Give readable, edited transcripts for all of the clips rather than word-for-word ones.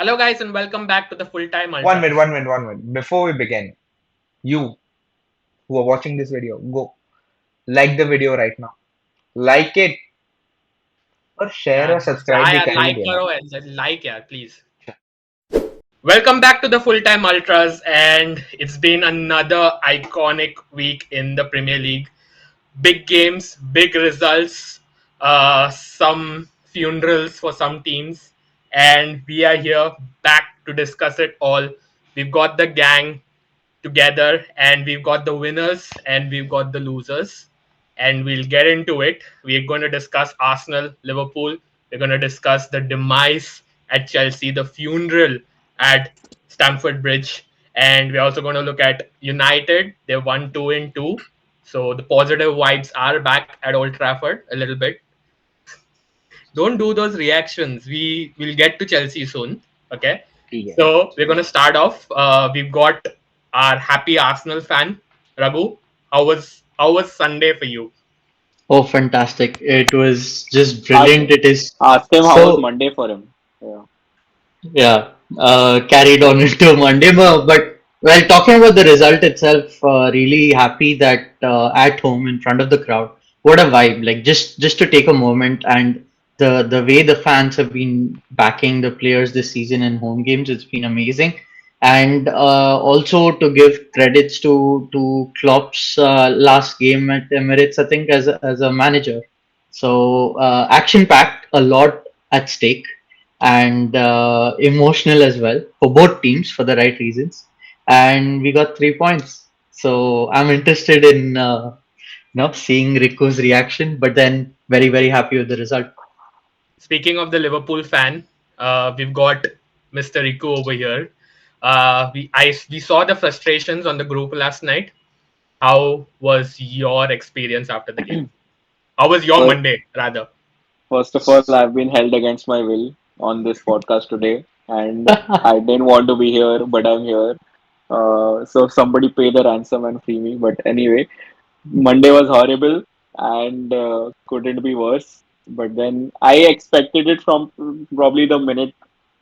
Hello, guys, and welcome back to the Full Time One minute, Ultras. one minute, 1 minute. Before we begin, you who are watching this video, go like the video right now. Like it or share Yeah, or subscribe भी कर ही like देना. करो, like yeah, please. Welcome back to the Full Time Ultras, and it's been another iconic week in the Premier League. Big games, big results, some funerals for some teams, and we are here back to discuss it all. We've got the gang together, and we've got the winners and we've got the losers, and we'll get into it. We're going to discuss Arsenal, Liverpool. We're going to discuss the demise at Chelsea, the funeral at Stamford Bridge, and we're also going to look at United. They won 2-2, so the positive vibes are back at Old Trafford a little bit. Don't do those reactions. We will get to Chelsea soon. Okay. ठीक है. So we're gonna start off. We've got our happy Arsenal fan, Raghu. How was Sunday for you? Oh, fantastic. It was just Ask brilliant. It is ask him how was so, Monday for him. Yeah. yeah, carried on into Monday. But well, talking about the result itself, really happy that at home in front of the crowd, what a vibe. Like just to take a moment and the way the fans have been backing the players this season in home games, it's been amazing. And also to give credits to Klopp's last game at Emirates, I think as a manager. So action packed, a lot at stake, and emotional as well for both teams for the right reasons. And we got 3 points. So I'm interested in seeing Riku's reaction, but then very happy with the result. Speaking of the Liverpool fan, we've got Mr. Riku over here. We saw the frustrations on the group last night. How was your experience after the game? How was your First, Monday rather? first of all, I've been held against my will on this podcast today, and I didn't want to be here, but I'm here. So somebody pay the ransom and free me. But anyway, Monday was horrible and couldn't be worse. But then I expected it from probably the minute,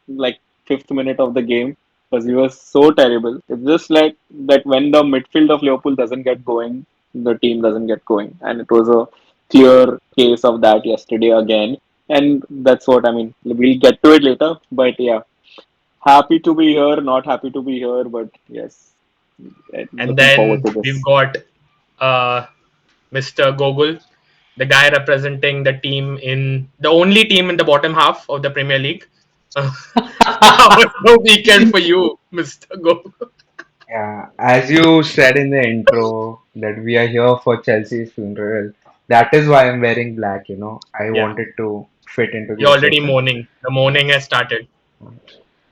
like fifth minute of the game, because he was so terrible. It's just like that when the midfield of Liverpool doesn't get going, the team doesn't get going, and it was a clear case of that yesterday again. And that's what I mean. We'll get to it later, but yeah, happy to be here. Not happy to be here, but yes, And looking forward then to we've this. got uh, Mr. Gogol, the guy representing the team in the only team in the bottom half of the Premier League. How was the weekend for you, Mr. Gogol? Yeah, as you said in the intro that we are here for Chelsea's funeral. That is why I'm wearing black, you know. I Yeah, wanted to fit into the you're already occasion. mourning. The mourning has started.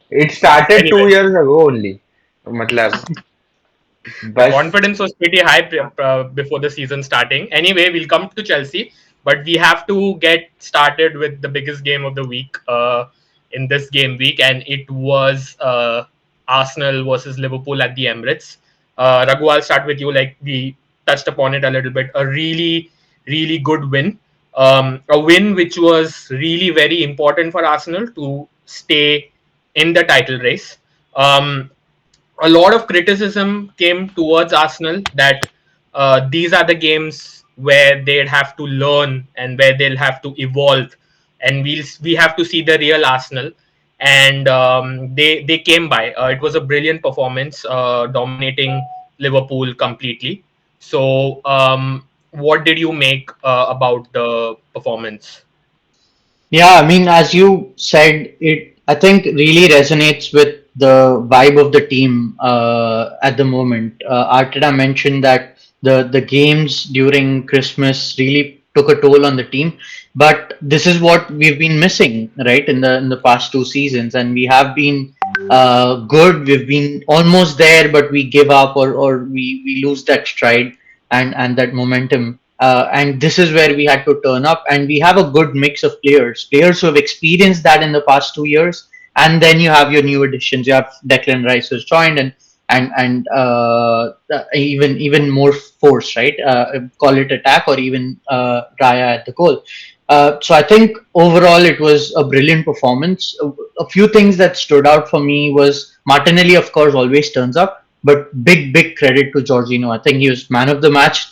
It started Anyway, 2 years ago only. मतलब the बस. confidence was pretty high before the season starting. Anyway, we'll come to Chelsea, but we have to get started with the biggest game of the week in this game week, and it was Arsenal versus Liverpool at the Emirates. Raghu, I'll start with you. Like we touched upon it a little bit. A really good win. A win which was really very important for Arsenal to stay in the title race. Um, a lot of criticism came towards Arsenal that these are the games where they'd have to learn and where they'll have to evolve, and we have to see the real Arsenal. And they came by. It was a brilliant performance, dominating Liverpool completely. So, what did you make about the performance? Yeah, I mean, as you said, it I think really resonates with the vibe of the team at the moment. Arteta mentioned that the games during Christmas really took a toll on the team, but this is what we've been missing, right, in the past 2 seasons, and we have been good. We've been almost there, but we give up or we lose that stride and that momentum. And this is where we had to turn up, and we have a good mix of players who have experienced that in the past 2 years, and then you have your new additions. You have Declan Rice who's joined, and even more force, right? Call it attack or even Raya at the goal. So I think overall it was a brilliant performance. A few things that stood out for me was Martinelli, of course, always turns up, but big credit to Jorginho. I think he was man of the match,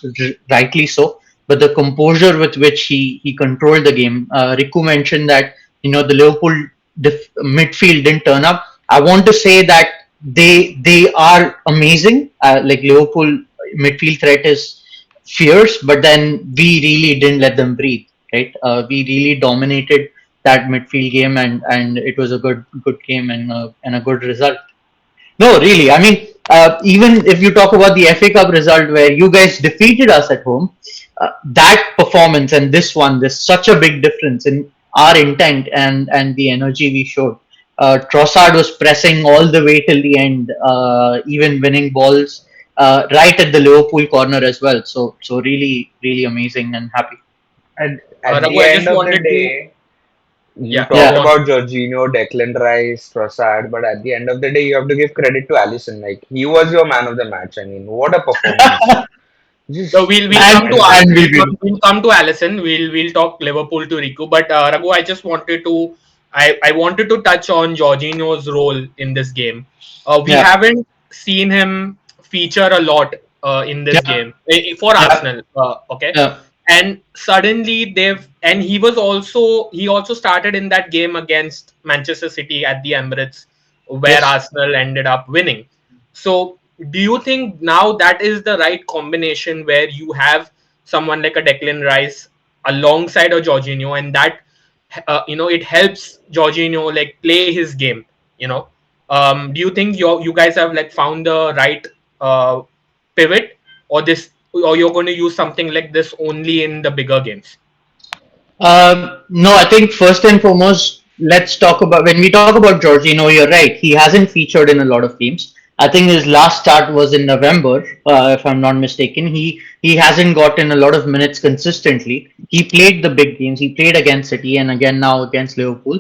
rightly so. But the composure with which he controlled the game. Riku mentioned that the Liverpool midfield didn't turn up. I want to say that they are amazing. Like Liverpool midfield threat is fierce, but then we really didn't let them breathe, right? We really dominated that midfield game, and it was a good game and a good result. No, really. I mean, even if you talk about the FA Cup result where you guys defeated us at home, that performance and this one, there's such a big difference in our intent and the energy we showed. Trossard was pressing all the way till the end, even winning balls right at the Liverpool corner as well. So really amazing and happy. At Raghu, the I end just of the wanted to, day, you yeah, talk go Yeah. on. about Jorginho, Declan Rice, Trossard, but at the end of the day, you have to give credit to Alisson. Like he was your man of the match. I mean, what a performance! So Just we'll come to incredible. we'll come to Allison. We'll talk Liverpool to Riku. But Raghu, I just wanted to I wanted to touch on Jorginho's role in this game. We Yeah. haven't seen him feature a lot in this Yeah. game for Yeah. Arsenal. Okay, Yeah. and suddenly he also started in that game against Manchester City at the Emirates, where Yes. Arsenal ended up winning. So do you think now that is the right combination where you have someone like a Declan Rice alongside a Jorginho, and that it helps Jorginho like play his game? You know, do you think you guys have like found the right uh, pivot, or you're going to use something like this only in the bigger games? No, I think first and foremost, let's talk about when we talk about Jorginho, you're right. He hasn't featured in a lot of games. I think his last start was in November, if I'm not mistaken. He hasn't gotten a lot of minutes consistently. He played the big games. He played against City and again now against Liverpool.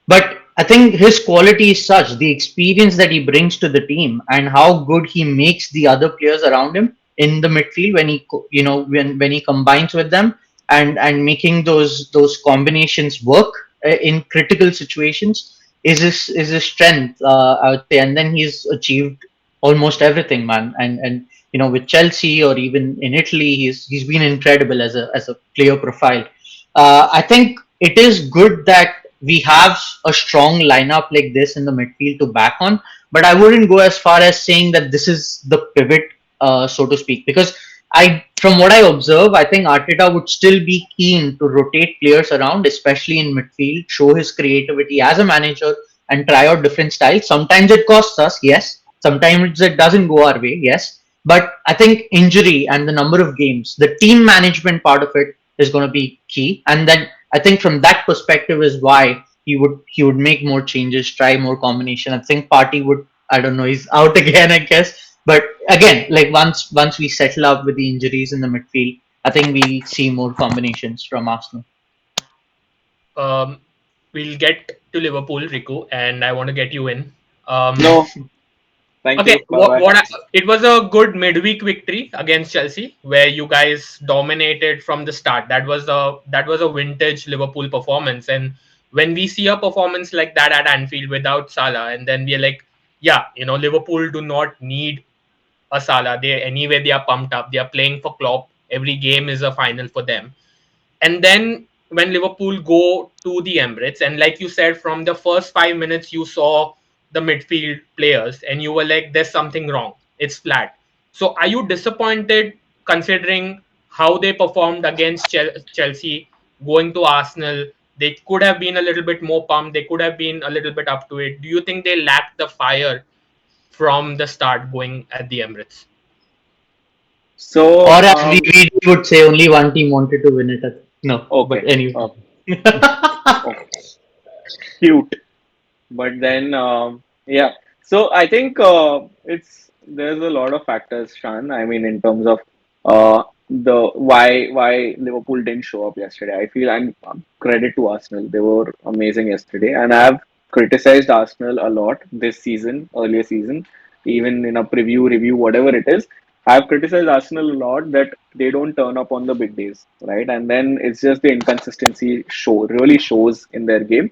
But I think his quality is such, the experience that he brings to the team and how good he makes the other players around him in the midfield when when he combines with them and making those combinations work in critical situations is his strength, I would say. And then he's achieved almost everything, man. And with Chelsea or even in Italy, he's been incredible as a player profile. I think it is good that we have a strong lineup like this in the midfield to back on, but I wouldn't go as far as saying that this is the pivot, so to speak, because from what I observe, I think Arteta would still be keen to rotate players around, especially in midfield, show his creativity as a manager, and try out different styles. Sometimes it costs us, yes. Sometimes it doesn't go our way, yes. But I think injury and the number of games, the team management part of it is going to be key. And then I think from that perspective is why he would make more changes, try more combination. I think Party would, I don't know, he's out again, I guess. But again, like once we settle up with the injuries in the midfield, I think we'll see more combinations from Arsenal. Um, we'll get to Liverpool, Riku, and I want to get you in. Um, No, thank Okay, you. Bye bye. it was a good midweek victory against Chelsea where you guys dominated from the start. That was a vintage Liverpool performance, and when we see a performance like that at Anfield without Salah, and then we're like, yeah, Liverpool do not need a Salah. They are pumped up. They are playing for Klopp. Every game is a final for them. And then when Liverpool go to the Emirates, and like you said, from the first 5 minutes, you saw the midfield players, and you were like, "There's something wrong. It's flat." So, are you disappointed considering how they performed against Chelsea, going to Arsenal? They could have been a little bit more pumped. They could have been a little bit up to it. Do you think they lacked the fire from the start going at the Emirates? Or So, as we would say, only one team wanted to win it. No, but okay, anyway. okay, cute. But then, yeah. So I think there's a lot of factors, Shan. I mean, in terms of the why Liverpool didn't show up yesterday. I feel and credit to Arsenal. They were amazing yesterday, and I've criticized Arsenal a lot this season, earlier season, even in a preview review, whatever it is. I've criticized Arsenal a lot that they don't turn up on the big days, right? And then it's just the inconsistency really shows in their game.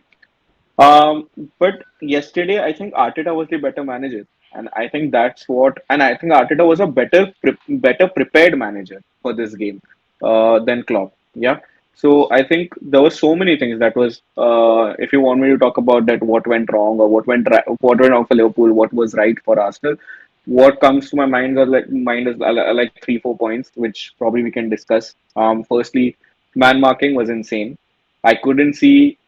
Um, but yesterday, I think Arteta was the better manager, and I think that's what. And I think Arteta was a better prepared manager for this game than Klopp. Yeah. So I think there were so many things that was. If you want me to talk about that, what went wrong or what went wrong for Liverpool, what was right for Arsenal, what comes to my mind is like 3 4 points, which probably we can discuss. Firstly, man marking was insane. I couldn't see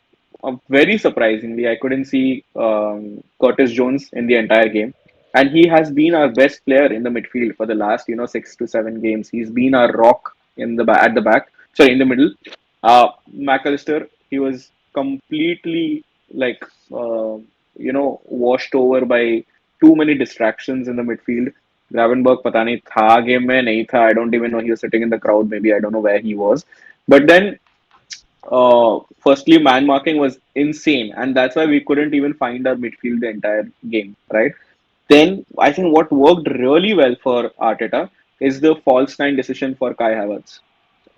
very surprisingly, I couldn't see Curtis Jones in the entire game, and he has been our best player in the midfield for the last 6 to 7 games. He's been our rock at the back. Sorry, in the middle. McAllister, he was completely like washed over by too many distractions in the midfield. Gravenberg, पता नहीं था game में नहीं था. I don't even know he was sitting in the crowd. Maybe I don't know where he was. But then firstly, man marking was insane, and that's why we couldn't even find our midfield the entire game, right? Then I think what worked really well for Arteta is the false nine decision for Kai Havertz.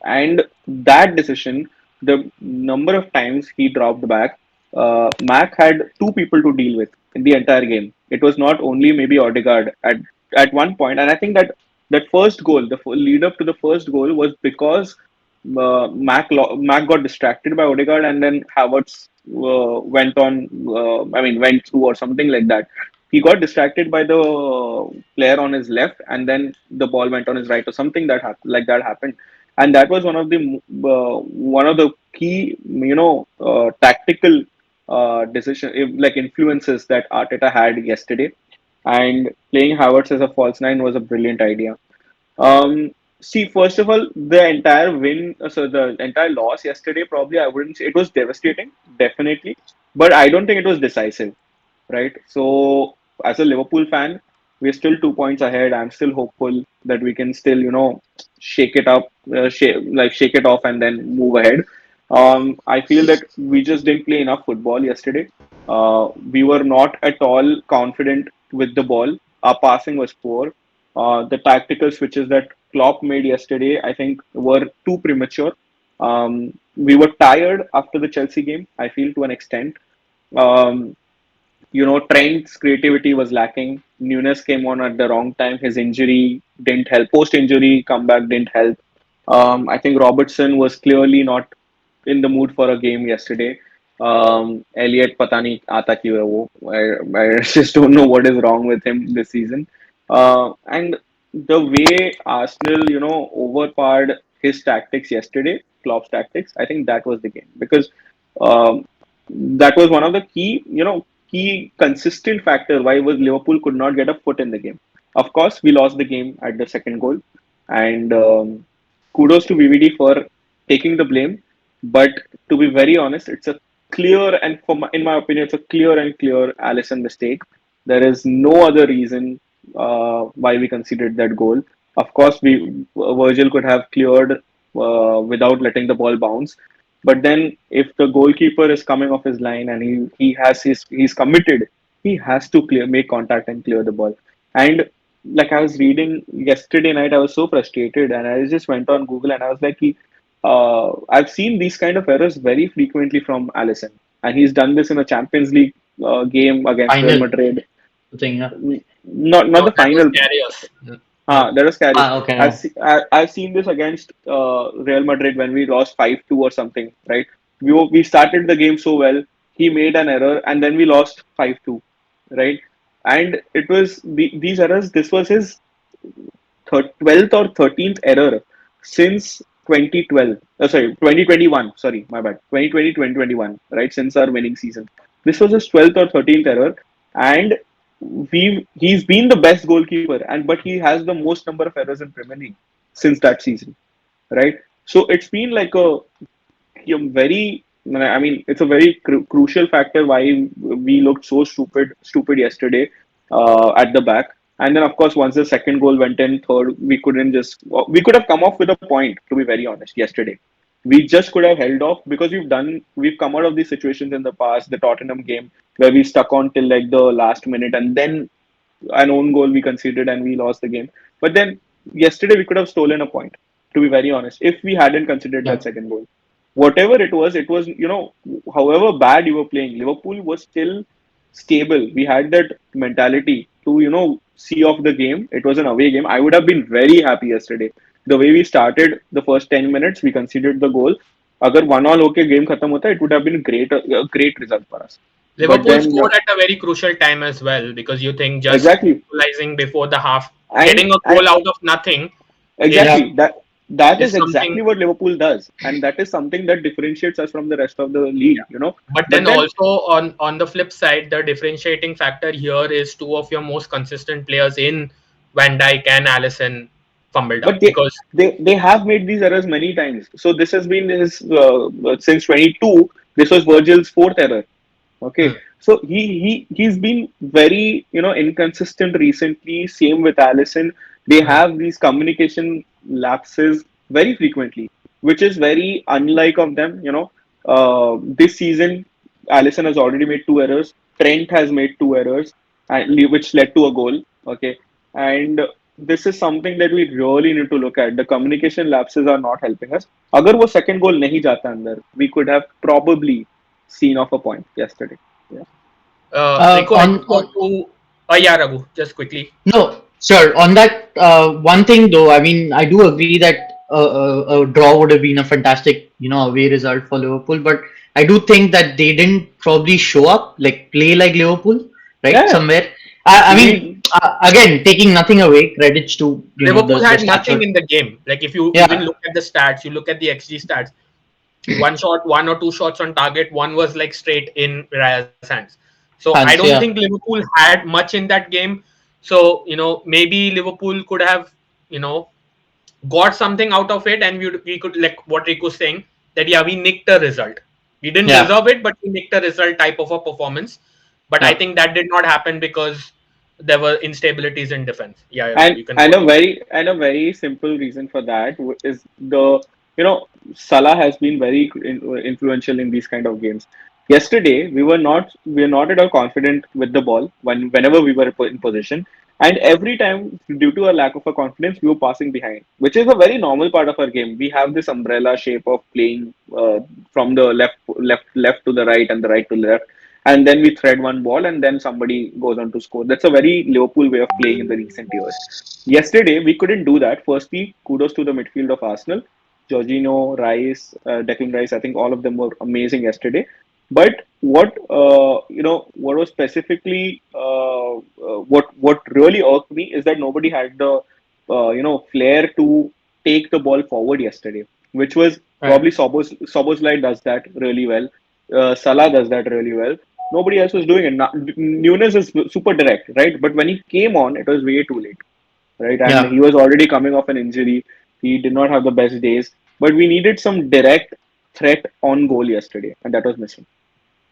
And that decision, the number of times he dropped back, Mac had two people to deal with in the entire game. It was not only maybe Odegaard at one point, and I think that first goal, lead up to the first goal, was because Mac got distracted by Odegaard, and then Havertz went on. Went through or something like that. He got distracted by the player on his left, and then the ball went on his right, or something like that happened. And that was one of the key tactical like influences that Arteta had yesterday. And playing Havertz as a false nine was a brilliant idea. See, first of all, the entire the entire loss yesterday, probably I wouldn't say it was devastating, definitely, but I don't think it was decisive, right? So, as a Liverpool fan, we're still 2 points ahead. I'm still hopeful that we can still, shake it up, shake it off, and then move ahead. I feel that we just didn't play enough football yesterday. We were not at all confident with the ball. Our passing was poor. The tactical switches that Klopp made yesterday, I think, were too premature. We were tired after the Chelsea game, I feel, to an extent. Um, Trent's creativity was lacking. Nunes came on at the wrong time. His injury didn't help. Post-injury comeback didn't help. I think Robertson was clearly not in the mood for a game yesterday. Elliot, pata nahi aata kyun hai wo. I just don't know what is wrong with him this season. And the way Arsenal, overpowered his tactics yesterday, Klopp's tactics, I think that was the game because um, that was one of the key consistent factor why was Liverpool could not get a foot in the game. Of course, we lost the game at the second goal, and kudos to VVD for taking the blame. But to be very honest, it's a clear and in my opinion, it's a clear Allison mistake. There is no other reason why we conceded that goal. Of course, Virgil could have cleared without letting the ball bounce. But then, if the goalkeeper is coming off his line and he's committed, he has to make contact and clear the ball. And like I was reading yesterday night, I was so frustrated, and I just went on Google and I was like, I've seen these kind of errors very frequently from Allison, and he's done this in a Champions League game against Real Final Madrid. thing. Not No, the that was final. Carriers. That was scary. Okay. I've seen this against Real Madrid when we lost 5-2 or something, right? We started the game so well. He made an error and then we lost 5-2, right? And it was these errors. This was his 12th or 13th error since 2012. Sorry, 2021. Sorry, my bad. 2020, 2021. Right, since our winning season. This was his 12th or 13th error, and he's been the best goalkeeper, and but he has the most number of errors in Premier League since that season. Right. So it's been like very. I mean, it's a very crucial factor why we looked so stupid yesterday at the back. And then, of course, once the second goal went in, third, we could have come off with a point. To be very honest, yesterday, we just could have held off because we've come out of these situations in the past. The Tottenham game where we stuck on till like the last minute, and then an own goal we conceded and we lost the game. But then yesterday we could have stolen a point, to be very honest, if we hadn't considered that Yeah. second goal. Whatever it was, however bad you were playing, Liverpool was still stable. We had that mentality to, see off the game. It was an away game. I would have been very happy yesterday. The way we started the first 10 minutes, we conceded the goal. अगर 1-1 होके game खत्म होता, it would have been a great result for us. But Liverpool then, scored at a very crucial time as well, because you think just exactly, equalizing before the half, and getting a and goal out of nothing Yeah. is exactly that is is something. exactly what Liverpool does, and that is something that differentiates us from the rest of the league. But But then then, also on the flip side, the differentiating factor here is two of your most consistent players in Van Dijk and Allison fumbled but up, because they have made these errors many times. So this has been his since 22. This was Virgil's fourth error. Okay, hmm, so he's been very inconsistent recently. Same with Allison. They hmm, have these communication lapses very frequently, which is very unlike of them. This season, Allison has already made two errors. Trent has made two errors, which led to a goal. Okay, and this is something that we really need to look at. The communication lapses are not helping us. अगर वो second goal नहीं जाता अंदर, we could have probably seen off a point yesterday. Yeah. Rico, I On just want to. Yeah, Raghu, just quickly. No, sure. On that one thing though, I mean, I do agree that a draw would have been a fantastic, away result for Liverpool. But I do think that they didn't probably show up, like play like Liverpool, right? Yeah. Somewhere. I mean, We again, taking nothing away, credits to Liverpool the had nothing stature. in the game. Like if you even Yeah, look at the stats, you look at the XG stats. One shot, one or two shots on target. One was like straight in Raya's hands. So I don't hands. think Yeah, Liverpool had much in that game. So maybe Liverpool could have you know got something out of it, and we could, like what Rico's saying, that yeah, we nicked a result. We didn't yeah, deserve it, but we nicked a result type of a performance. But I yeah. think that did not happen because there were instabilities in defense. Yeah, Raghu, and you can and a continue. very simple reason for that is the Salah has been very influential in these kind of games. Yesterday we were not at all confident with the ball whenever we were in position, and every time due to a lack of a confidence we were passing behind, which is a very normal part of our game. We have this umbrella shape of playing from the left to the right and the right to the left, and then we thread one ball and then somebody goes on to score. That's a very Liverpool way of playing in the recent years. Yesterday, we couldn't do that. Firstly, kudos to the midfield of Arsenal. Jorginho, Rice, Declan Rice, I think all of them were amazing yesterday. But what was specifically, what really irked me is that nobody had the, flair to take the ball forward yesterday, which was Right. probably Soboslai does that really well. Salah does that really well. Nobody else was doing it. Nunes is super direct, right? But when he came on, it was way too late, right? And Yeah, he was already coming off an injury. He did not have the best days. But we needed some direct threat on goal yesterday, and that was missing.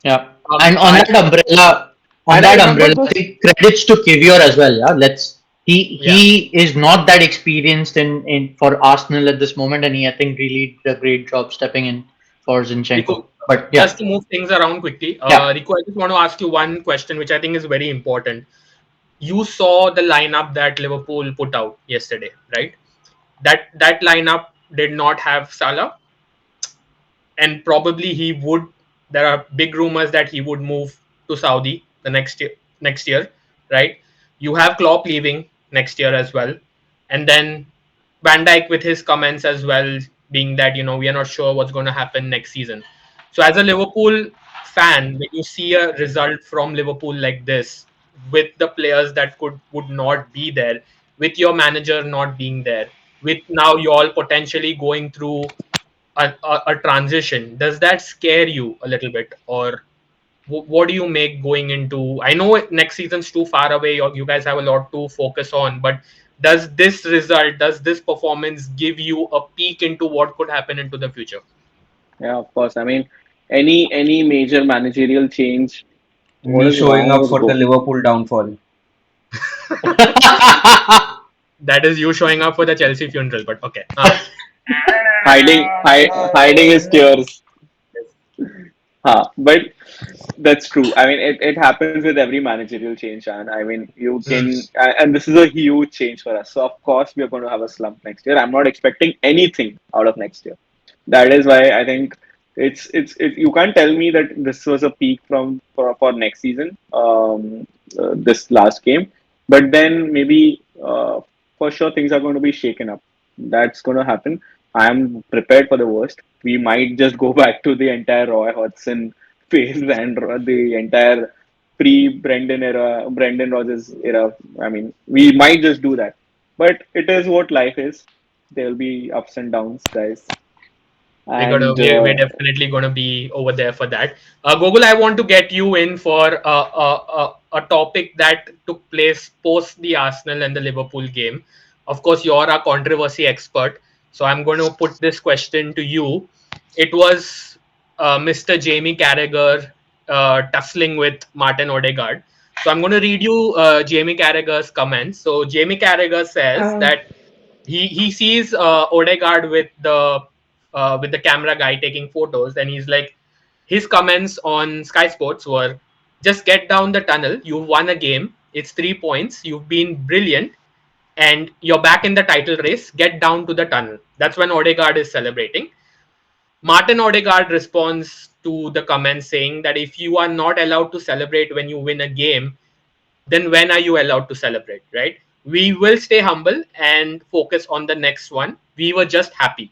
yeah. Um, And I on And I that remember umbrella, I this. think credits to Kivior as well. Yeah, yeah. he is not that experienced in for Arsenal at this moment, and he I think really did a great job stepping in for Zinchenko. Rico, But just yeah, to move things around quickly, yeah, Rico, I just want to ask you one question, which I think is very important. You saw the lineup that Liverpool put out yesterday, right? That lineup did not have Salah, and probably he would. There are big rumors that he would move to Saudi the next year, right? You have Klopp leaving next year as well, and then Van Dijk with his comments as well, being that we are not sure what's going to happen next season. So as a Liverpool fan, when you see a result from Liverpool like this, with the players that would not be there, with your manager not being there, with now you all potentially going through a transition, does that scare you a little bit, or what do you make going into? I know next season's too far away. You guys have a lot to focus on, but does this performance give you a peek into what could happen into the future? Yeah, of course. I mean, any major managerial change. What Me is showing wrong up with for the Go? Liverpool downfall. That is you showing up for the Chelsea funeral, but okay. Hiding his tears. But that's true. I mean, it happens with every managerial change, and I mean, you Hmm. can, and this is a huge change for us. So, of course, we are going to have a slump next year. I'm not expecting anything out of next year. That is why I think you can't tell me that this was a peak for next season, this last game, but then maybe for sure things are going to be shaken up. That's going to happen. I am prepared for the worst. We might just go back to the entire Roy Hodgson phase and the entire pre-Brendan era, Brendan Rodgers era. I mean, we might just do that, but it is what life is. There will be ups and downs, guys. And We're definitely gonna be over there for that. Gogol, I want to get you in for a topic that took place post the Arsenal and the Liverpool game. Of course, you're a controversy expert, so I'm going to put this question to you. It was Mr. Jamie Carragher tussling with Martin Odegaard. So I'm going to read you Jamie Carragher's comments. So Jamie Carragher says Uh, that he sees Odegaard with the camera guy taking photos, and he's like, his comments on Sky Sports were, "Just get down the tunnel. You've won a game. It's 3 points. You've been brilliant, and you're back in the title race. Get down to the tunnel." That's when Odegaard is celebrating. Martin Odegaard responds to the comments saying that if you are not allowed to celebrate when you win a game, then when are you allowed to celebrate, right? We will stay humble and focus on the next one. We were just happy.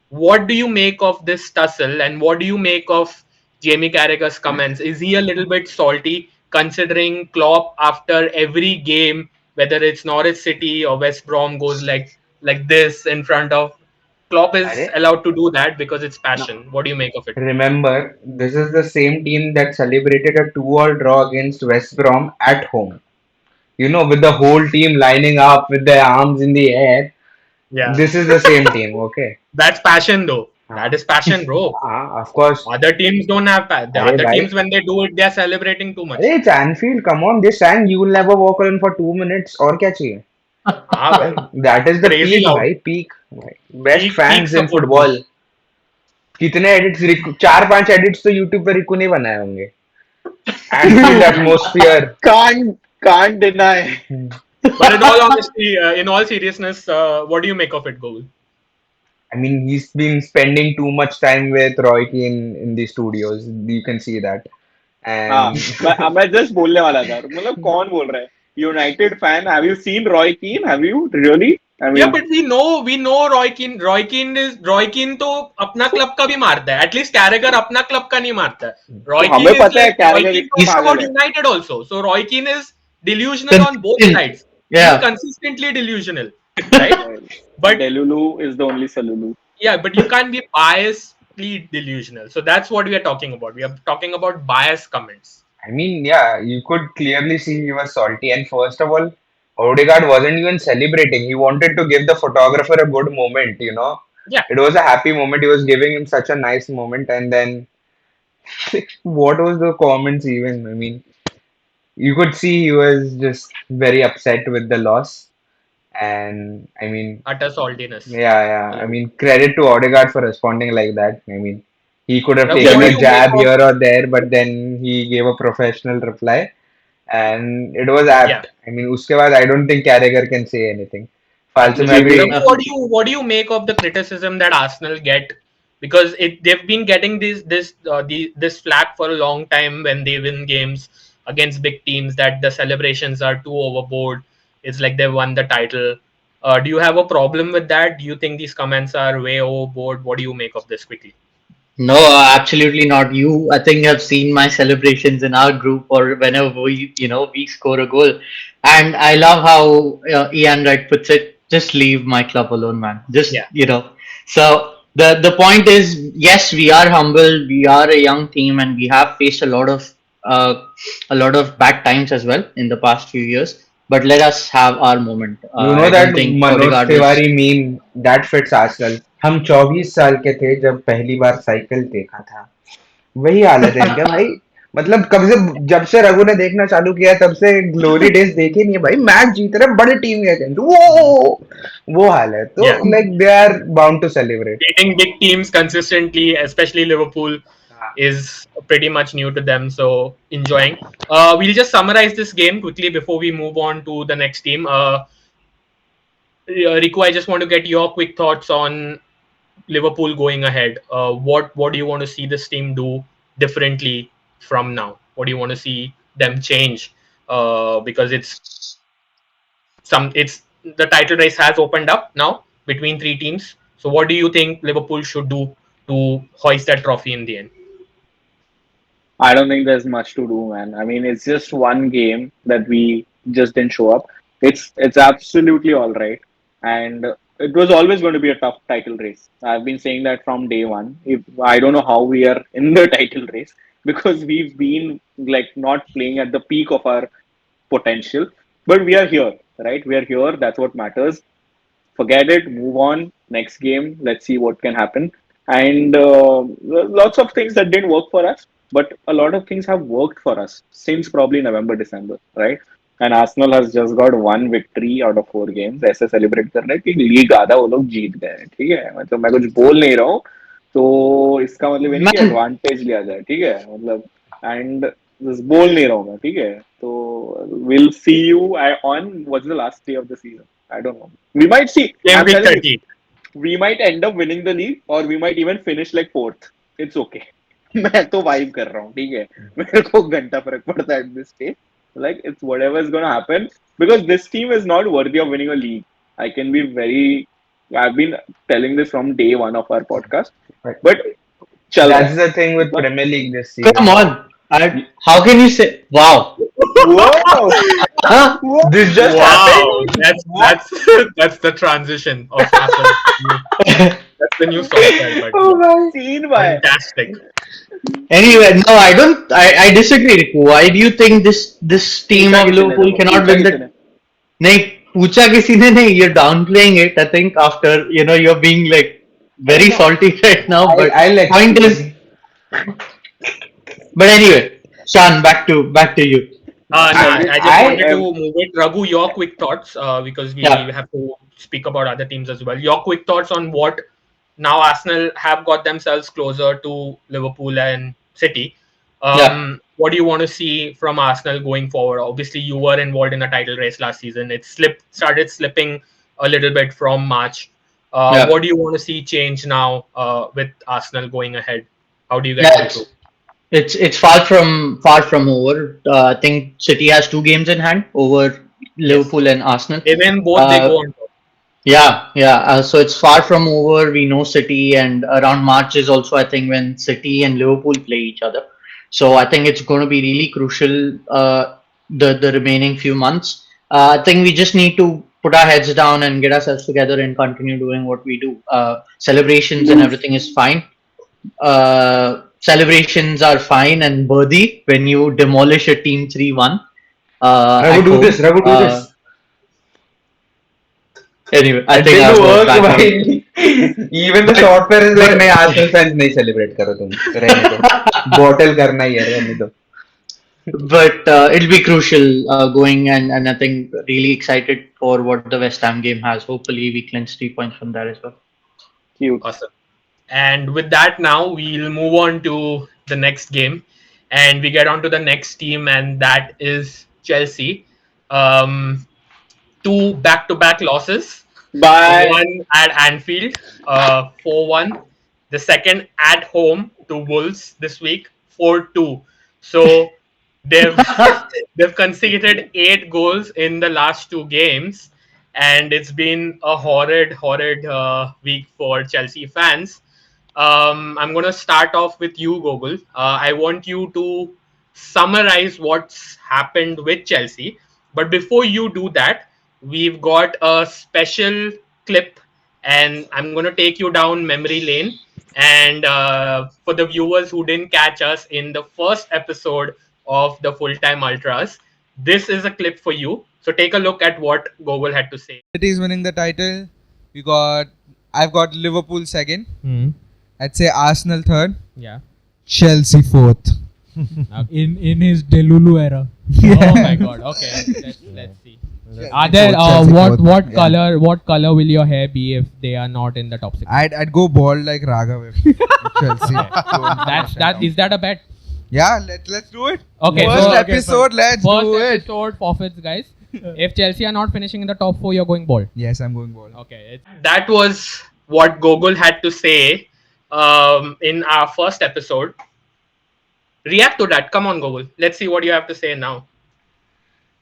What do you make of this tussle, and what do you make of Jamie Carragher's comments? Is he a little bit salty considering Klopp after every game, whether it's Norwich City or West Brom, goes like this in front of Klopp is अरे, allowed to do that because it's now, passion. What do you make of it? remember, this is the same team that celebrated a 2-all draw against West Brom at home. With the whole team lining up with their arms in the air. Yeah, This is the same team, okay? that's passion though. That हाँ, is passion, bro. of course. Other teams don't have the अरे other भाई, teams when they do it, they're celebrating too अरे much. it's Anfield, come on, they sang You Will Never Walk Alone for 2 minutes और क्या चाहिए? हाँ भाई, That is the crazy peak loud, भाई, peak. Best peak fans in support boost. football. कितने edits 4-5 edits तो YouTube पे रिकू ने बनाए होंगे. Anfield atmosphere. can't deny. But in all honesty, in all seriousness, what do you make of it, Gogol? I mean, he's been spending too much time with Roy Keane in the studios. You can see that. हाँ, And मैं just बोलने वाला था. मतलब कौन बोल रहा है? United fan. Have you seen Roy Keane? Have you really? I Yeah, mean, but we know Roy Keane. Roy Keane तो अपना क्लब का भी मारता है. At least Carragher अपना क्लब का नहीं मारता है. तो Roy हमें Keane is पता है like Roy कैरेगर Keane कितना talks He's पागल about है. United also. So Roy Keane is delusional on both consistent. sides. He's Yeah. consistently delusional, right? Well, But Delulu is the only Salulu. yeah, but you can't be biasly delusional. So that's what we are talking about. We are talking about bias comments. I mean, yeah, you could clearly see he was salty. And first of all, Odegaard wasn't even celebrating. He wanted to give the photographer a good moment. Yeah, It was a happy moment. He was giving him such a nice moment. And then, what was the comments even? I mean, you could see he was just very upset with the loss. And I mean, utter saltiness. yeah, yeah. I Yeah. mean, credit to Odegaard for responding like that. I mean, he could have Ravi, taken what do a you make jab of? here or there, but then he gave a professional reply, and it was Yeah. apt. I mean, उसके बाद I don't think Carragher can say anything. फालतू में Absolutely. अभी Ravi, what do you make of the criticism that Arsenal get? Because they've been getting this flack for a long time when they win games against big teams that the celebrations are too overboard. It's like they won the title. Do you have a problem with that? Do you think these comments are way overboard? What do you make of this quickly? No, absolutely not. I think, have seen my celebrations in our group or whenever we score a goal. And I love how Ian Wright puts it, just leave my club alone, man. Yeah. So the point is, yes, we are humble. We are a young team and we have faced uh, a lot of bad times as well in the past few years. But let us have our moment. you know I that don't think Manoj Odegaard was. Tiwari meme that fits Arsenal. हम 24 साल के थे जब पहली बार cycle देखा था. वही हालत है इनका भाई. मतलब जब से रघु ने देखना चालू किया तब से ग्लोरी डेज देखे नहीं है भाई. मैच जीत रहे बड़े टीम के अगेंस्ट वो हाल है तो Yeah. Like they are bound to celebrate. Beating big teams consistently, especially Liverpool. is pretty much new to them, so enjoying. We'll just summarize this game quickly before we move on to the next team. Riku, I just want to get your quick thoughts on Liverpool going ahead. What do you want to see this team do differently from now? What do you want to see them change? Because it's the title race has opened up now between three teams. So what do you think Liverpool should do to hoist that trophy in the end? I don't think there's much to do, man. I mean, it's just one game that we just didn't show up. It's absolutely all right, and it was always going to be a tough title race. I've been saying that from day one. If I don't know how we are in the title race because we've been like not playing at the peak of our potential, but we are here, right? We are here. That's what matters. Forget it, move on. Next game, let's see what can happen. And lots of things that didn't work for us, but a lot of things have worked for us since probably November, December, right? And Arsenal has just got one victory out of 4 games. ऐसे celebrate कर रहे हैं कि league आधा वो लोग जीत गए हैं, ठीक है? मतलब मैं कुछ बोल नहीं रहा हूँ, तो इसका मतलब ये नहीं कि Man, एडवांटेज लिया जाए, ठीक है? मतलब एंड बोल नहीं रहा हूँ मैं, ठीक है? तो we'll see you on what's the last day of the season. I don't know. We might see. Game I'm week telling you, 30. we might end up winning the league, or we might even finish like fourth. It's okay. मैं तो vibe कर रहा हूँ, ठीक है? मेरे को घंटा फर्क पड़ता है at this stage. Like it's whatever is gonna happen because this team is not worthy of winning a league. I can be very. I've been telling this from day one of our podcast, But but चल रहा that's है. the thing with मतलब Premier League this come season. on. How can you say? Wow. Whoa! Huh? Whoa! This just Wow, happened. that's that's the transition of Apple. That's the new software, but Oh my. Seen by. fantastic. Anyway, no, I don't. I disagree, Riku. Why do you think this team पूछा of किसी ने Liverpool देखो cannot पूछा win किसी the? ने नहीं पूछा किसी ने नहीं. You're downplaying it. I think after you're being like very no salty right now. But I'll point is, explain. but anyway, Shan, back to you. No, every I just I wanted to ev- move it. Raghu, your quick thoughts, because we Yeah, have to speak about other teams as well. Your quick thoughts on what now Arsenal have got themselves closer to Liverpool and City. yeah, What do you want to see from Arsenal going forward? Obviously, you were involved in a title race last season. It started slipping a little bit from March. yeah, What do you want to see change now with Arsenal going ahead? How do you guys yeah. improve? It's far from over. I think City has 2 games in hand over Yes, Liverpool and Arsenal. even both they go Uh, on top. yeah. So it's far from over. We know City, and around March is also, I think, when City and Liverpool play each other. So I think it's going to be really crucial. The remaining few months. I think we just need to put our heads down and get ourselves together and continue doing what we do. Celebrations and everything is fine. Celebrations are fine and worthy when you demolish a team 3-1 Raghu, at do this. home. Raghu, do this. Anyway, I It think didn't I'll go work back on. भाई. Even the But software is like but नहीं Arsenal fans नहीं celebrate करो तुम रहने दो. Bottle करना ही है रहने दो. but it'll be crucial going and I think really excited for what the West Ham game has. Hopefully we clinch 3 points from that as well. cute. Awesome. And with that, now we'll move on to the next game, and we get on to the next team, and that is Chelsea. Um, Two back-to-back losses. Bye. One at Anfield, 4-1. The second at home to Wolves this week, 4-2. So they've they've conceded 8 goals in the last 2 games, and it's been a horrid week for Chelsea fans. I'm going to start off with you, Gogol. I want you to summarize what's happened with Chelsea. But before you do that, we've got a special clip, and I'm going to take you down memory lane. And for the viewers who didn't catch us in the first episode of the Full Time Ultras, this is a clip for you. So take a look at what Gogol had to say. City is winning the title. I've got Liverpool second. I'd say Arsenal third. Yeah. Chelsea fourth. In his Delulu era. Oh my god. Okay. Let's see. Are there Chelsea what both, yeah. what color will your hair be if they are not in the top six? I'd go bald like Raghav if Chelsea. Is that a bet? Yeah, let's do it. Okay, First so- episode, let's First do it. episode forfeits, guys. If Chelsea are not finishing in the top 4, you're going bald. Yes, I'm going bald. Okay. That was what Gogol had to say in our first episode. React to that. Come on, Gogol. Let's see what you have to say now.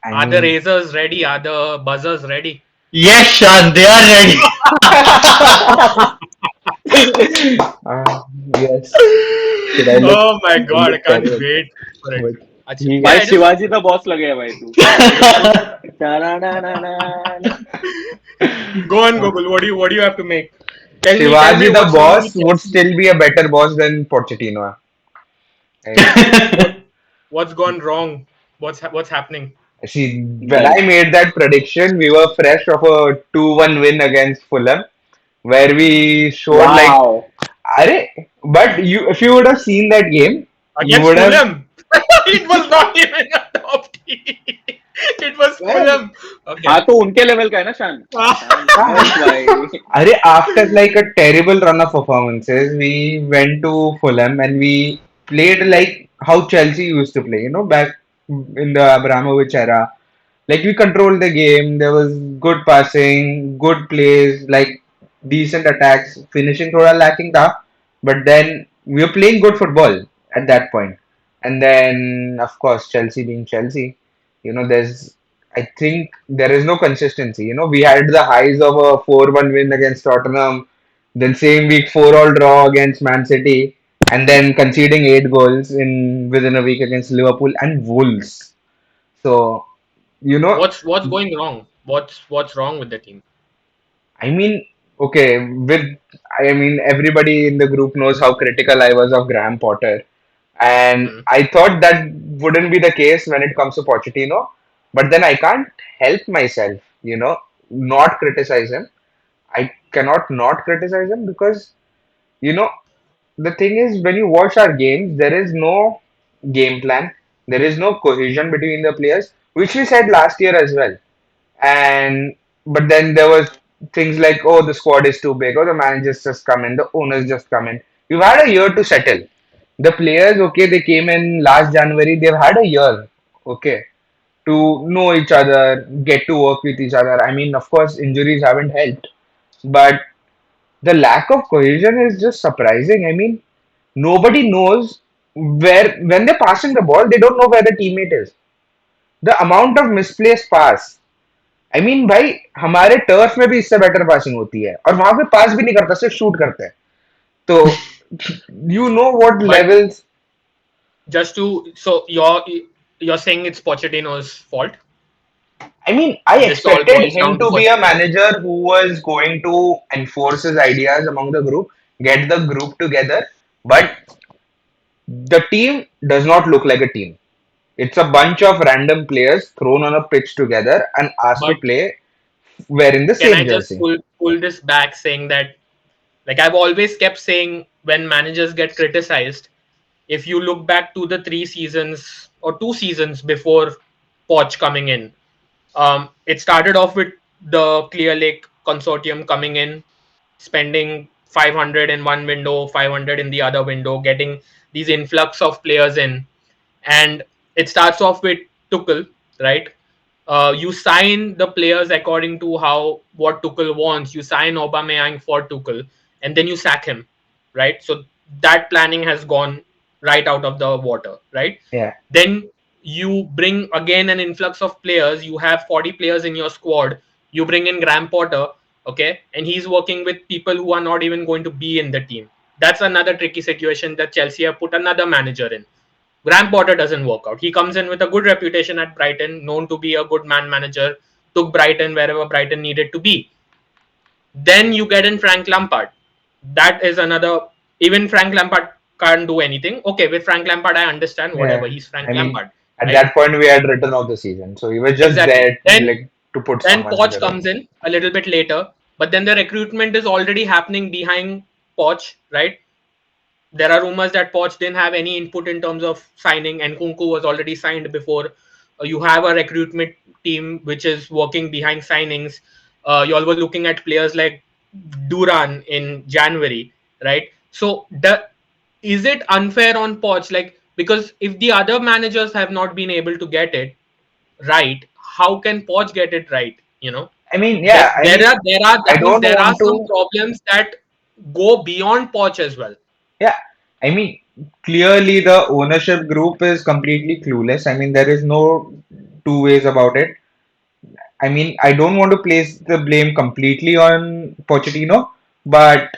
I Are the mean, razors ready? Are the buzzers ready? Yes, Shan, they are ready. yes. Should I look? Oh my I god, I look can't terrible. wait for it. But Achha, he, भाई yeah, just Shivaji the boss लगे है भाई तू go on, Gogol. What do you have to make? Tell me Shivaji the what's wrong boss with would Chelsea. still be a better boss than Pochettino. I, What's gone wrong? What's happening? see, when That I made that prediction, we were fresh of a 2-1 win against Fulham, where we showed like, wow Are, but if you would have seen that game, you Against would have. Fulham. It was not even a top team. It was Well, Fulham. Okay. हाँ तो उनके level का है ना शान शान बस भाई After like a terrible run of performances, we went to Fulham and we played like how Chelsea used to play, back in the Abramovich era. Like we controlled the game, there was good passing, good plays, like decent attacks, finishing thoda lacking tha, but then we were playing good football at that point. And then of course Chelsea being Chelsea, there's I think there is no consistency. We had the highs of a 4-1 win against Tottenham, then same week 4-all draw against Man City, and then conceding 8 goals in within a week against Liverpool and Wolves. So, you know, What's going wrong? What's wrong with the team? I mean, okay, everybody in the group knows how critical I was of Graham Potter. And Hmm. I thought that wouldn't be the case when it comes to Pochettino. But then I can't help myself, not criticize him. I cannot not criticize him because, you know, the thing is, when you watch our games, there is no game plan, there is no cohesion between the players, which we said last year as well. And but then there was things like, oh, the squad is too big, or the managers just come in, the owners just come in. You've had a year to settle. The players, okay, they came in last January, they've had a year, okay, to know each other, get to work with each other. I mean, of course, injuries haven't helped, but the lack of cohesion is just surprising. I mean, nobody knows where, when they're passing the ball, they don't know where the teammate is. The amount of misplaced pass. I mean भाई हमारे turf में भी इससे better passing होती है और वहां पे पास भी नहीं करता सिर्फ शूट करते हैं तो you know what But levels so you're saying it's Pochettino's fault? I mean, I This all expected boils him down to to be a Pochettino. manager who was going to enforce his ideas among the group, get the group together, but the team does not look like a team. It's a bunch of random players thrown on a pitch together and asked to But play wearing the can same I just jersey. pull this back, saying that, like I've always kept saying, when managers get criticized, if you look back to the 3 seasons or 2 seasons before Poch coming in, it started off with the Clear Lake consortium coming in, spending 500 in one window, 500 in the other window, getting these influx of players in, and it starts off with Tuchel, right? You sign the players according to how what Tuchel wants. You sign Aubameyang for Tuchel, and then you sack him, right? So that planning has gone right out of the water, right? Yeah, Then you bring again an influx of players. You have 40 players in your squad. You bring in Graham Potter, okay, and he's working with people who are not even going to be in the team. That's another tricky situation that Chelsea have put another manager in. Graham Potter doesn't work out. He comes in with a good reputation at Brighton, known to be a good man manager, took Brighton wherever Brighton needed to be. Then you get in Frank Lampard. That is another. Even Frank Lampard can't do anything. Okay, with Frank Lampard, I understand whatever. yeah. He's I Frank mean, Lampard, at right? that point we had written off the season, so he was just Exactly. there Then like to put then someone in Poch the role. comes in a little bit later, but then the recruitment is already happening behind Poch, right? There are rumors that Poch didn't have any input in terms of signing, and Kunku was already signed before. You have a recruitment team which is working behind signings. You all were looking at players like Duran in January, right? So is it unfair on Poch? Like, because if the other managers have not been able to get it right, how can Poch get it right? You know, I mean, there yeah, I there mean, are there are I that means don't there are want some to. problems that go beyond Poch as well. Yeah, I mean, clearly the ownership group is completely clueless. I mean, there is no two ways about it. I mean, I don't want to place the blame completely on Pochettino, but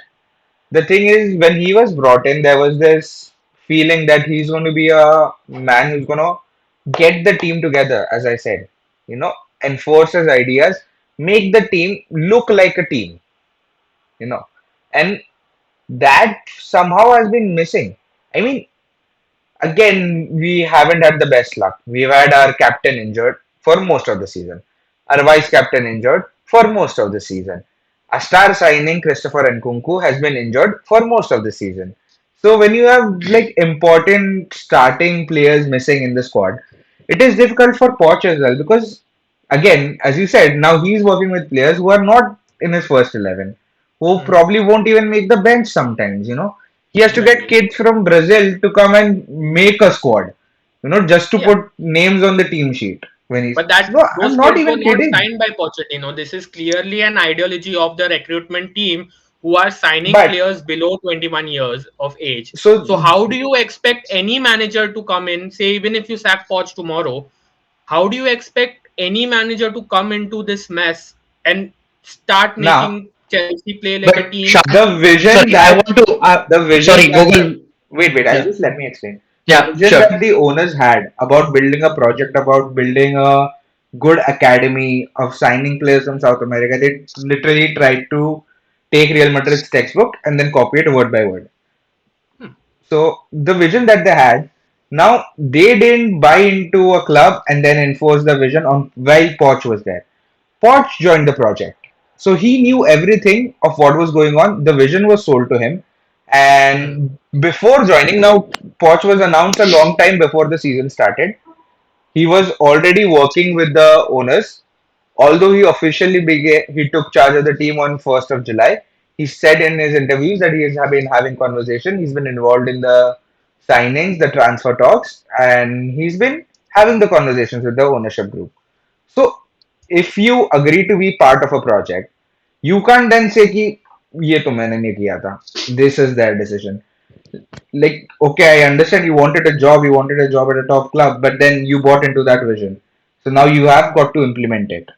the thing is, when he was brought in, there was this feeling that he's going to be a man who's going to get the team together, as I said, enforce his ideas, make the team look like a team, you know, and that somehow has been missing. I mean, again, we haven't had the best luck. We've had our captain injured for most of the season, our vice captain injured for most of the season. A star signing, Christopher Nkunku, has been injured for most of the season. So when you have like important starting players missing in the squad, it is difficult for Poch as well because, again, as you said, now he's working with players who are not in his first 11, who Hmm. probably won't even make the bench sometimes. He has to get Exactly. kids from Brazil to come and make a squad, just to Yeah. put names on the team sheet when he's. But that No, I'm those not kids were even not kidding. signed by Pochettino. This is clearly an ideology of the recruitment team who are signing But players below 21 years of age. so So how do you expect any manager to come in, say even if you sack Poch tomorrow, how do you expect any manager to come into this mess and start now making Chelsea play like a But team? Shah, the vision sorry, I that want to. the vision Sorry, that Google. wait, I'll Yeah, just let me explain. The yeah, vision sure. that the owners had about building a project, about building a good academy of signing players from South America, they literally tried to take Real Madrid's textbook and then copy it word by word. Hmm. So the vision that they had, now they didn't buy into a club and then enforce the vision on while Poch was there. Poch joined the project. So he knew everything of what was going on. The vision was sold to him. Hmm. And before joining, now Poch was announced a long time before the season started. He was already working with the owners. Although he took charge of the team on 1st of July. He said in his interviews that he has been having conversation. He's been involved in the signings, the transfer talks, and he's been having the conversations with the ownership group. So if you agree to be part of a project, you can't then say कि ये तो मैंने नहीं किया था. This is their decision. Like, okay, I understand you wanted a job at a top club, but then you bought into that vision. So now you have got to implement it.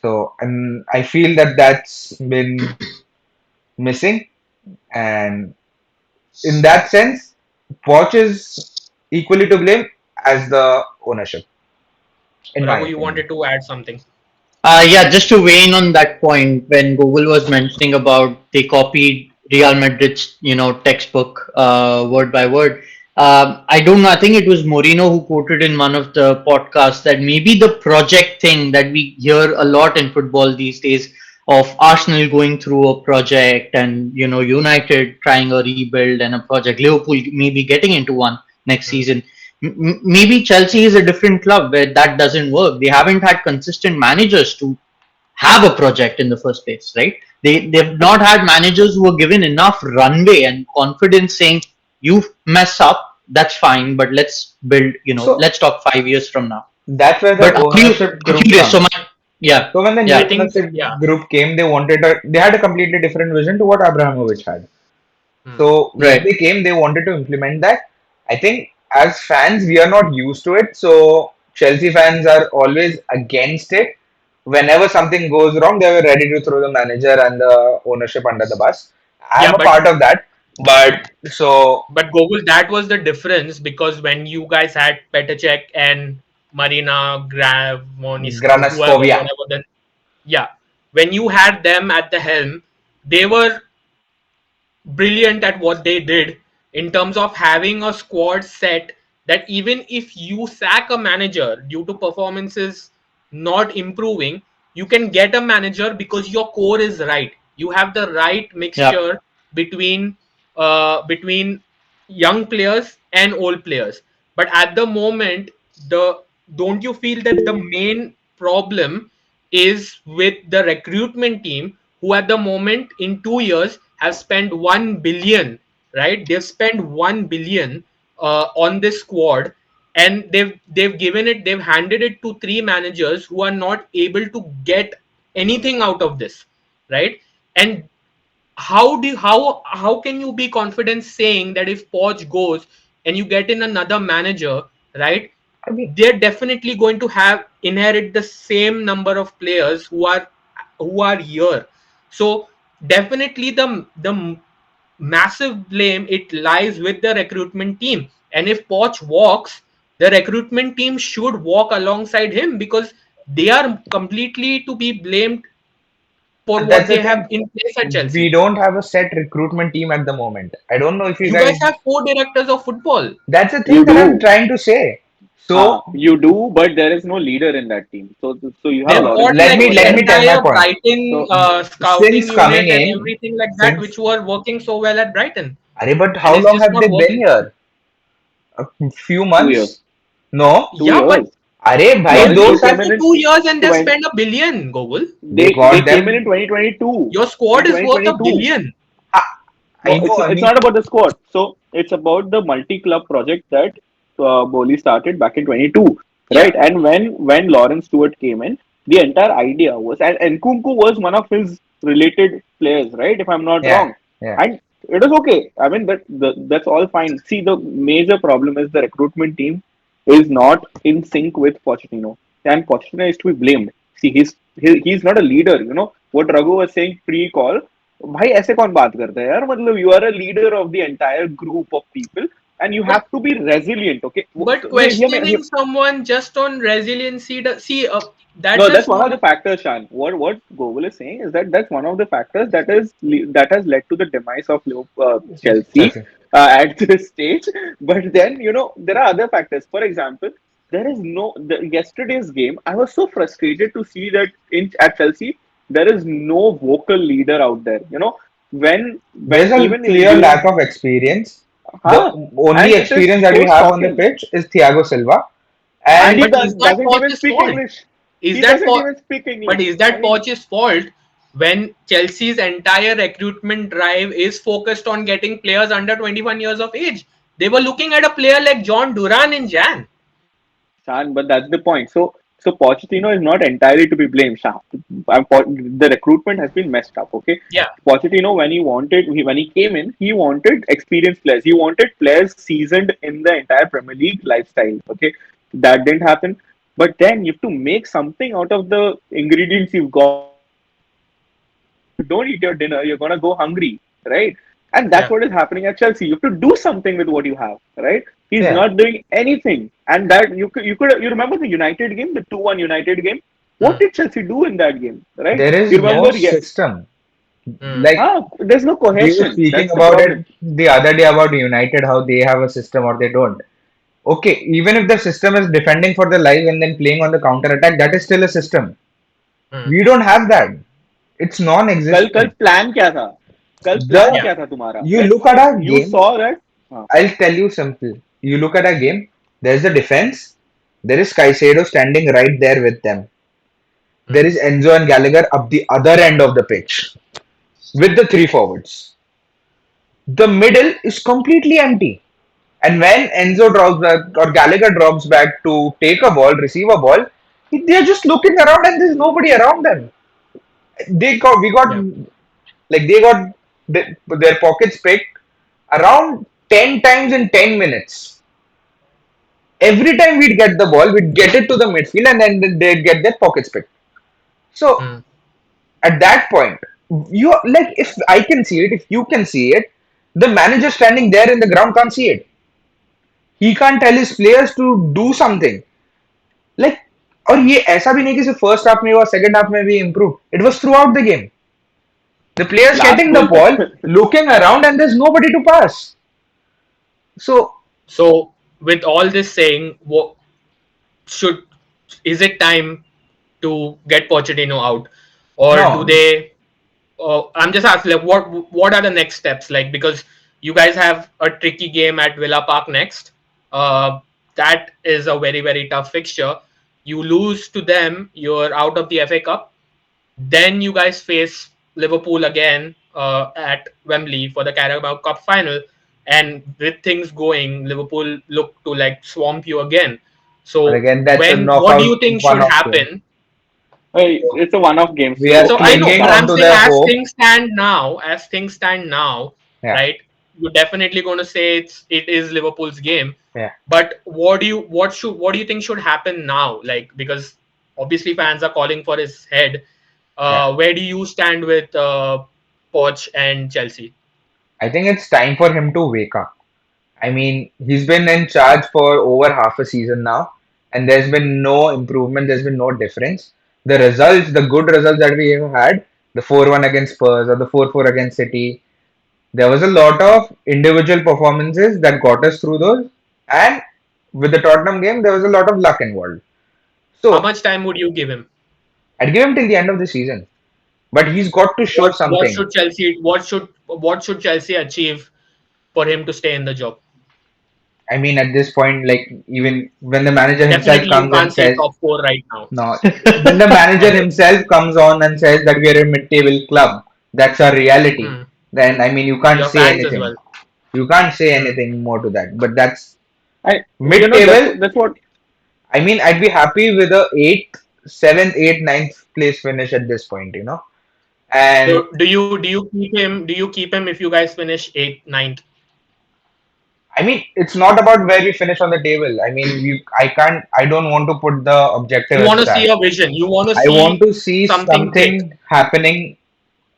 So, and I feel that that's been missing. And in that sense, Poch is equally to blame as the ownership, in my Raghu, you opinion. wanted to add something. Yeah, just to weigh in on that point, when Google was mentioning about they copied Real Madrid's, textbook word by word. I don't know. I think it was Mourinho who quoted in one of the podcasts that maybe the project thing that we hear a lot in football these days of Arsenal going through a project and United trying a rebuild and a project, Liverpool maybe getting into one next Hmm. season. Maybe Chelsea is a different club where that doesn't work. They haven't had consistent managers to have a project in the first place, right? They've not had managers who are given enough runway and confidence saying, you mess up, that's fine, but let's build, So let's talk 5 years from now. that's where the But ownership I'm group curious. So comes. my, yeah, So when the yeah, new I think, ownership yeah. group came, they had a completely different vision to what Abramovich had. Hmm. So when right. they came, they wanted to implement that. I think as fans, we are not used to it. So Chelsea fans are always against it. Whenever something goes wrong, they were ready to throw the manager and the ownership under the bus. I'm Yeah, a part of that. But so but Gogol, that was the difference because when you guys had Petacek and Marina Gravoniscu, whoever, Granaskovia. whatever, then yeah, when you had them at the helm, they were brilliant at what they did in terms of having a squad set that even if you sack a manager due to performances not improving, you can get a manager because your core is right. You have the right Yeah. mixture between young players and old players. But at the moment, the don't you feel that the main problem is with the recruitment team, who at the moment in 2 years have spent 1 billion, right? They've spent 1 billion on this squad, and they've handed it to three managers who are not able to get anything out of this, right? And how can you be confident saying that if Poch goes and you get in another manager, right? I mean, They're definitely going to have inherit the same number of players who are here. So definitely the massive blame, it lies with the recruitment team. And if Poch walks, the recruitment team should walk alongside him, because they are completely to be blamed for but that's what the they have thing. in place at We Chelsea. don't have a set recruitment team at the moment. I don't know if you You guys guys. have four directors of football. That's the thing You that I'm do. trying to say. So You do, but there is no leader in that team. So you have They've no, got Lawrence let like me over let the there. me tell my entire point. Brighton So scouting Since unit coming and in, everything like that, which since were working so well at Brighton, but and how it's long just have not they been working. here? A few 2 years. months? No. Two Yeah, but years. अरे भाई you've Lawrence दो been who there came साल in for in 2 years and they've 20, spent a billion, Gogul. they they got came in them 2022. Your In squad is worth a 2022. billion. I, No, I know. I it's mean, not about the squad. So it's about the multi-club project that Boli started back in 22, Yeah, right? And when Lawrence Stewart came in, the entire idea was, and Nkunku was one of his related players, right? If I'm not yeah, wrong, yeah. and it was okay. I mean that's all fine. See, the major problem is the recruitment team is not in sync with Pochettino, and Pochettino is to be blamed. See, he's not a leader. You know what Raghu was saying pre-call. भाई ऐसे कौन बात करता है यार मतलब you are a leader of the entire group of people and you but have to be resilient okay but so, questioning someone just on resiliency, see, that no that's does one of not. the factors Shan what Gogol is saying is that that's one of the factors that has led to the demise of Chelsea Chelsea. at this stage but then there are other factors for example there is yesterday's game I was so frustrated to see that at Chelsea there is no vocal leader out there when There's a even in clear during lack of experience. The huh only and it is experience that we so have on the shocking pitch is Thiago Silva, and he and But is that doesn't even Poch's speak fault? English Is he that doesn't po- even speak but English is that I mean Poch's fault when Chelsea's entire recruitment drive is focused on getting players under 21 years of age? They were looking at a player like John Duran in Jan. Shan, but that's the point. So Pochettino is not entirely to be blamed. The recruitment has been messed up. Okay, Yeah, Pochettino when he came in, he wanted experienced players. He wanted players seasoned in the entire Premier League lifestyle. Okay, that didn't happen. But then you have to make something out of the ingredients you've got. If you don't eat your dinner, you're gonna go hungry, right? And that's yeah, what is happening at Chelsea. You have to do something with what you have, right? He's yeah, not doing anything. And that you remember the United game, the 2-1 United game? What mm, did Chelsea do in that game? Right? there You is yeah, no remember, yeah. system. mm, Like There's no we were cohesion. speaking That's the about problem. it the other day about United, how they have a system or they don't. Okay, even if the system is defending for the life and then playing on the counter attack, that is still a system. mm, We don't have that. It's कल कल non-existent. Plan क्या था कल plan The yeah, क्या था तुम्हारा you like look at our you game. saw that I'll tell you simple. You look at our game. There's the defense. There is Caicedo standing right there with them. There mm, is Enzo and Gallagher up the other end of the pitch with the three forwards. The middle is completely empty. And when Enzo drops back or Gallagher drops back to take a ball, receive a ball, they're just looking around and there's nobody around them. We got yeah, like they got their pockets picked around 10 times in 10 minutes. Every time we'd get the ball, we'd get it to the midfield and then they'd get their pockets picked. So mm, at that point, you like if I can see it, if you can see it, the manager standing there in the ground can't see it. He can't tell his players to do something. Like और ये ऐसा भी नहीं कि सिर्फ first half में हुआ second half में भी improve it was through out the game the players last getting the goal ball looking around and there's nobody to pass so So, with all this saying, what should is it time to get Pochettino out, or do no they? I'm just asking, like, what are the next steps? Like, because you guys have a tricky game at Villa Park next. Uh, that is a very tough fixture. You lose to them, you're out of the FA Cup. Then you guys face Liverpool again at Wembley for the Carabao Cup final, and with things going, Liverpool look to like swamp you again. But So again, that's a what do knockout you think should one-off game. happen? Hey, it's a one-off game, We are so So I know, clinging but I'm onto saying their hope. as things stand now, Yeah, right? You're definitely going to say it is Liverpool's game. yeah, But what do you think should happen now? Like, because obviously fans are calling for his head. yeah. Where do you stand with Poch and Chelsea? I think it's time for him to wake up. I mean, he's been in charge for over half a season now, and there's been no improvement, there's been no difference. The results, the good results that we have had, the 4-1 against Spurs or the 4-4 against City, there was a lot of individual performances that got us through those. And with the Tottenham game, there was a lot of luck involved. How So much time would you give him? I'd give him till the end of the season. But he's got to show What something. should Chelsea achieve for him to stay in the job? I mean, at this point, like, even when the manager himself Definitely, you comes and can't say says, top four right now. no, when the manager himself comes on and says that we are a mid-table club, that's our reality. Hmm. Then I mean, you can't Your say fans as anything. well. You can't say Hmm. anything more to that. But that's I mid-table. that's what I mean, I'd be happy with a eighth, seventh, eighth, ninth place finish at this point. And So do you keep him if you guys finish eighth, ninth? I mean, it's not about where we finish on the table. I mean, I don't want to put the objective You as want to see that. a vision. You want to I want see to see something click. something happening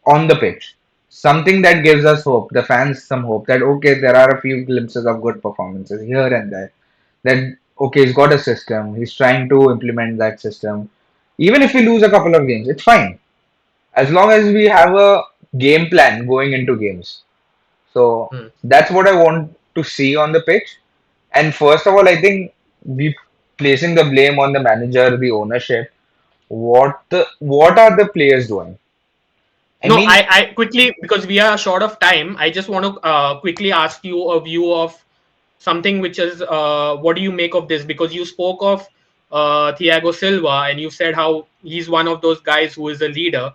on the pitch. Something that gives us hope, the fans some hope that okay, there are a few glimpses of good performances here and there. That okay, he's got a system, he's trying to implement that system. Even if we lose a couple of games, it's fine. As long as we have a game plan going into games. So Hmm. that's what I want to see on the pitch. And first of all, I think we placing the blame on the manager, the ownership. What are the players doing? I No, mean, I quickly, because we are short of time, I just want to quickly ask you a view of something which is what do you make of this? Because you spoke of Thiago Silva and you said how he's one of those guys who is a leader.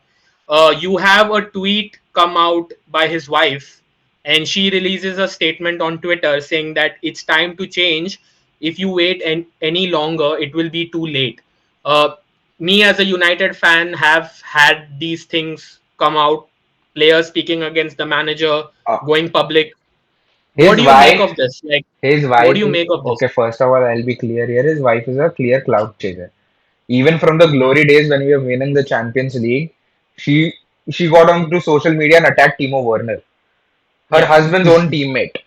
You have a tweet come out by his wife, and she releases a statement on Twitter saying that it's time to change. If you wait any longer, it will be too late. Me as a United fan have had these things come out, players speaking against the manager, uh, going public. What his do you make wife, of this? Like, his what do wife you is make of this? okay. First of all, I'll be clear here. His wife is a clear cloud chaser. Even from the Hmm. glory days when we were winning the Champions League, she she got onto social media and attacked Timo Werner, her Yeah. husband's own teammate. Hmm.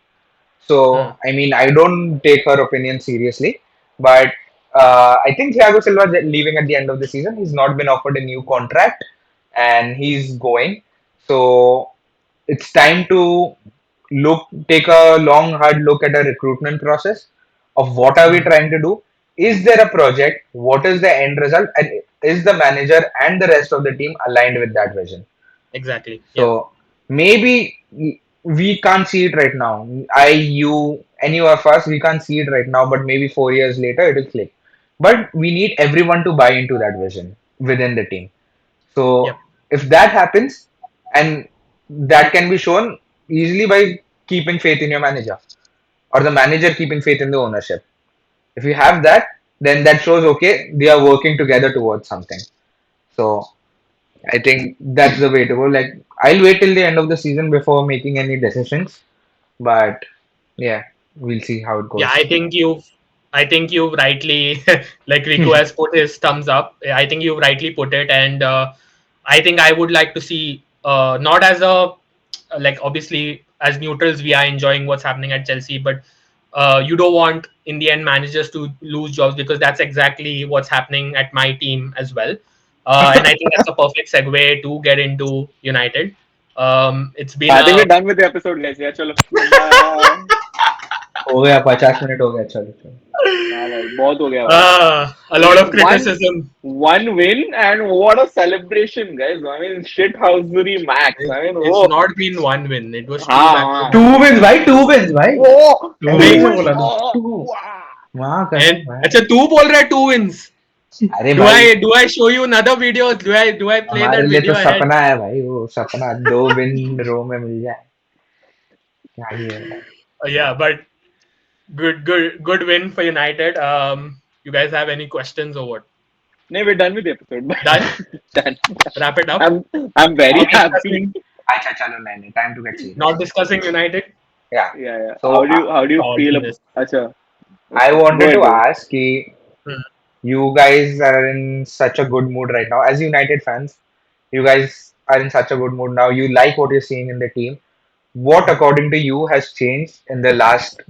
So I mean, I don't take her opinion seriously, but I think Thiago Silva is leaving at the end of the season. He's not been offered a new contract, and he's going. So it's time to take a long, hard look at a recruitment process of what are we Hmm. trying to do. Is there a project? What is the end result? And is the manager and the rest of the team aligned with that vision? Exactly. Yeah. So maybe we can't see it right now. You, any of us, we can't see it right now, but maybe 4 years later it will click. But we need everyone to buy into that vision within the team. So Yep. if that happens, and that can be shown easily by keeping faith in your manager or the manager keeping faith in the ownership. If you have that, then that shows okay, they are working together towards something. So I think that's the way to go. Like I'll wait till the end of the season before making any decisions. But yeah, we'll see how it Yeah. goes. I think you've rightly, like Riku has put his thumbs up. I think you've rightly put it, and I think I would like to see, not as a, like, obviously as neutrals we are enjoying what's happening at Chelsea, but you don't want in the end managers to lose jobs, because that's exactly what's happening at my team as well. And I think that's a perfect segue to get into United. It's been I think a we're done with the episode, guys. Yeah, chalo. Bye. हो गया 50 minute हो गया चलो चलो हाँ भाई बहुत हो गया भाई. a I lot of mean, criticism. one win and what a celebration, guys. I mean, shithousery max. I mean, It's oh, not been one win. It was two हाँ back to हाँ. back. 2 wins भाई 2 wins भाई Oh, Two ऐसे wins. कैसे two wins. बोला तू Oh, 2 wow. वहाँ कसम And भाई अच्छा तू बोल रहा है two wins. अरे Do भाई, I show you another video? Do I play हमारे that लिए तो video ahead? सपना है भाई, वो सपना 2 विन रो में मिल जाए, क्या ही है यार। Yeah, but good win for United. You guys have any questions or what? No, we're done with the episode. Done. Done. Wrap it up. I'm very Not happy. discussing. अच्छा चलो, नहीं, time to get Not serious. discussing United. या Yeah, yeah. So How do you Oh feel goodness. about? Acha. I Okay. Go wanted to ahead. Go ahead. Ask कि you guys are in such a good mood right now as United fans. You guys are in such a good mood now. You like what you're seeing in the team. What, according to you, has changed in the last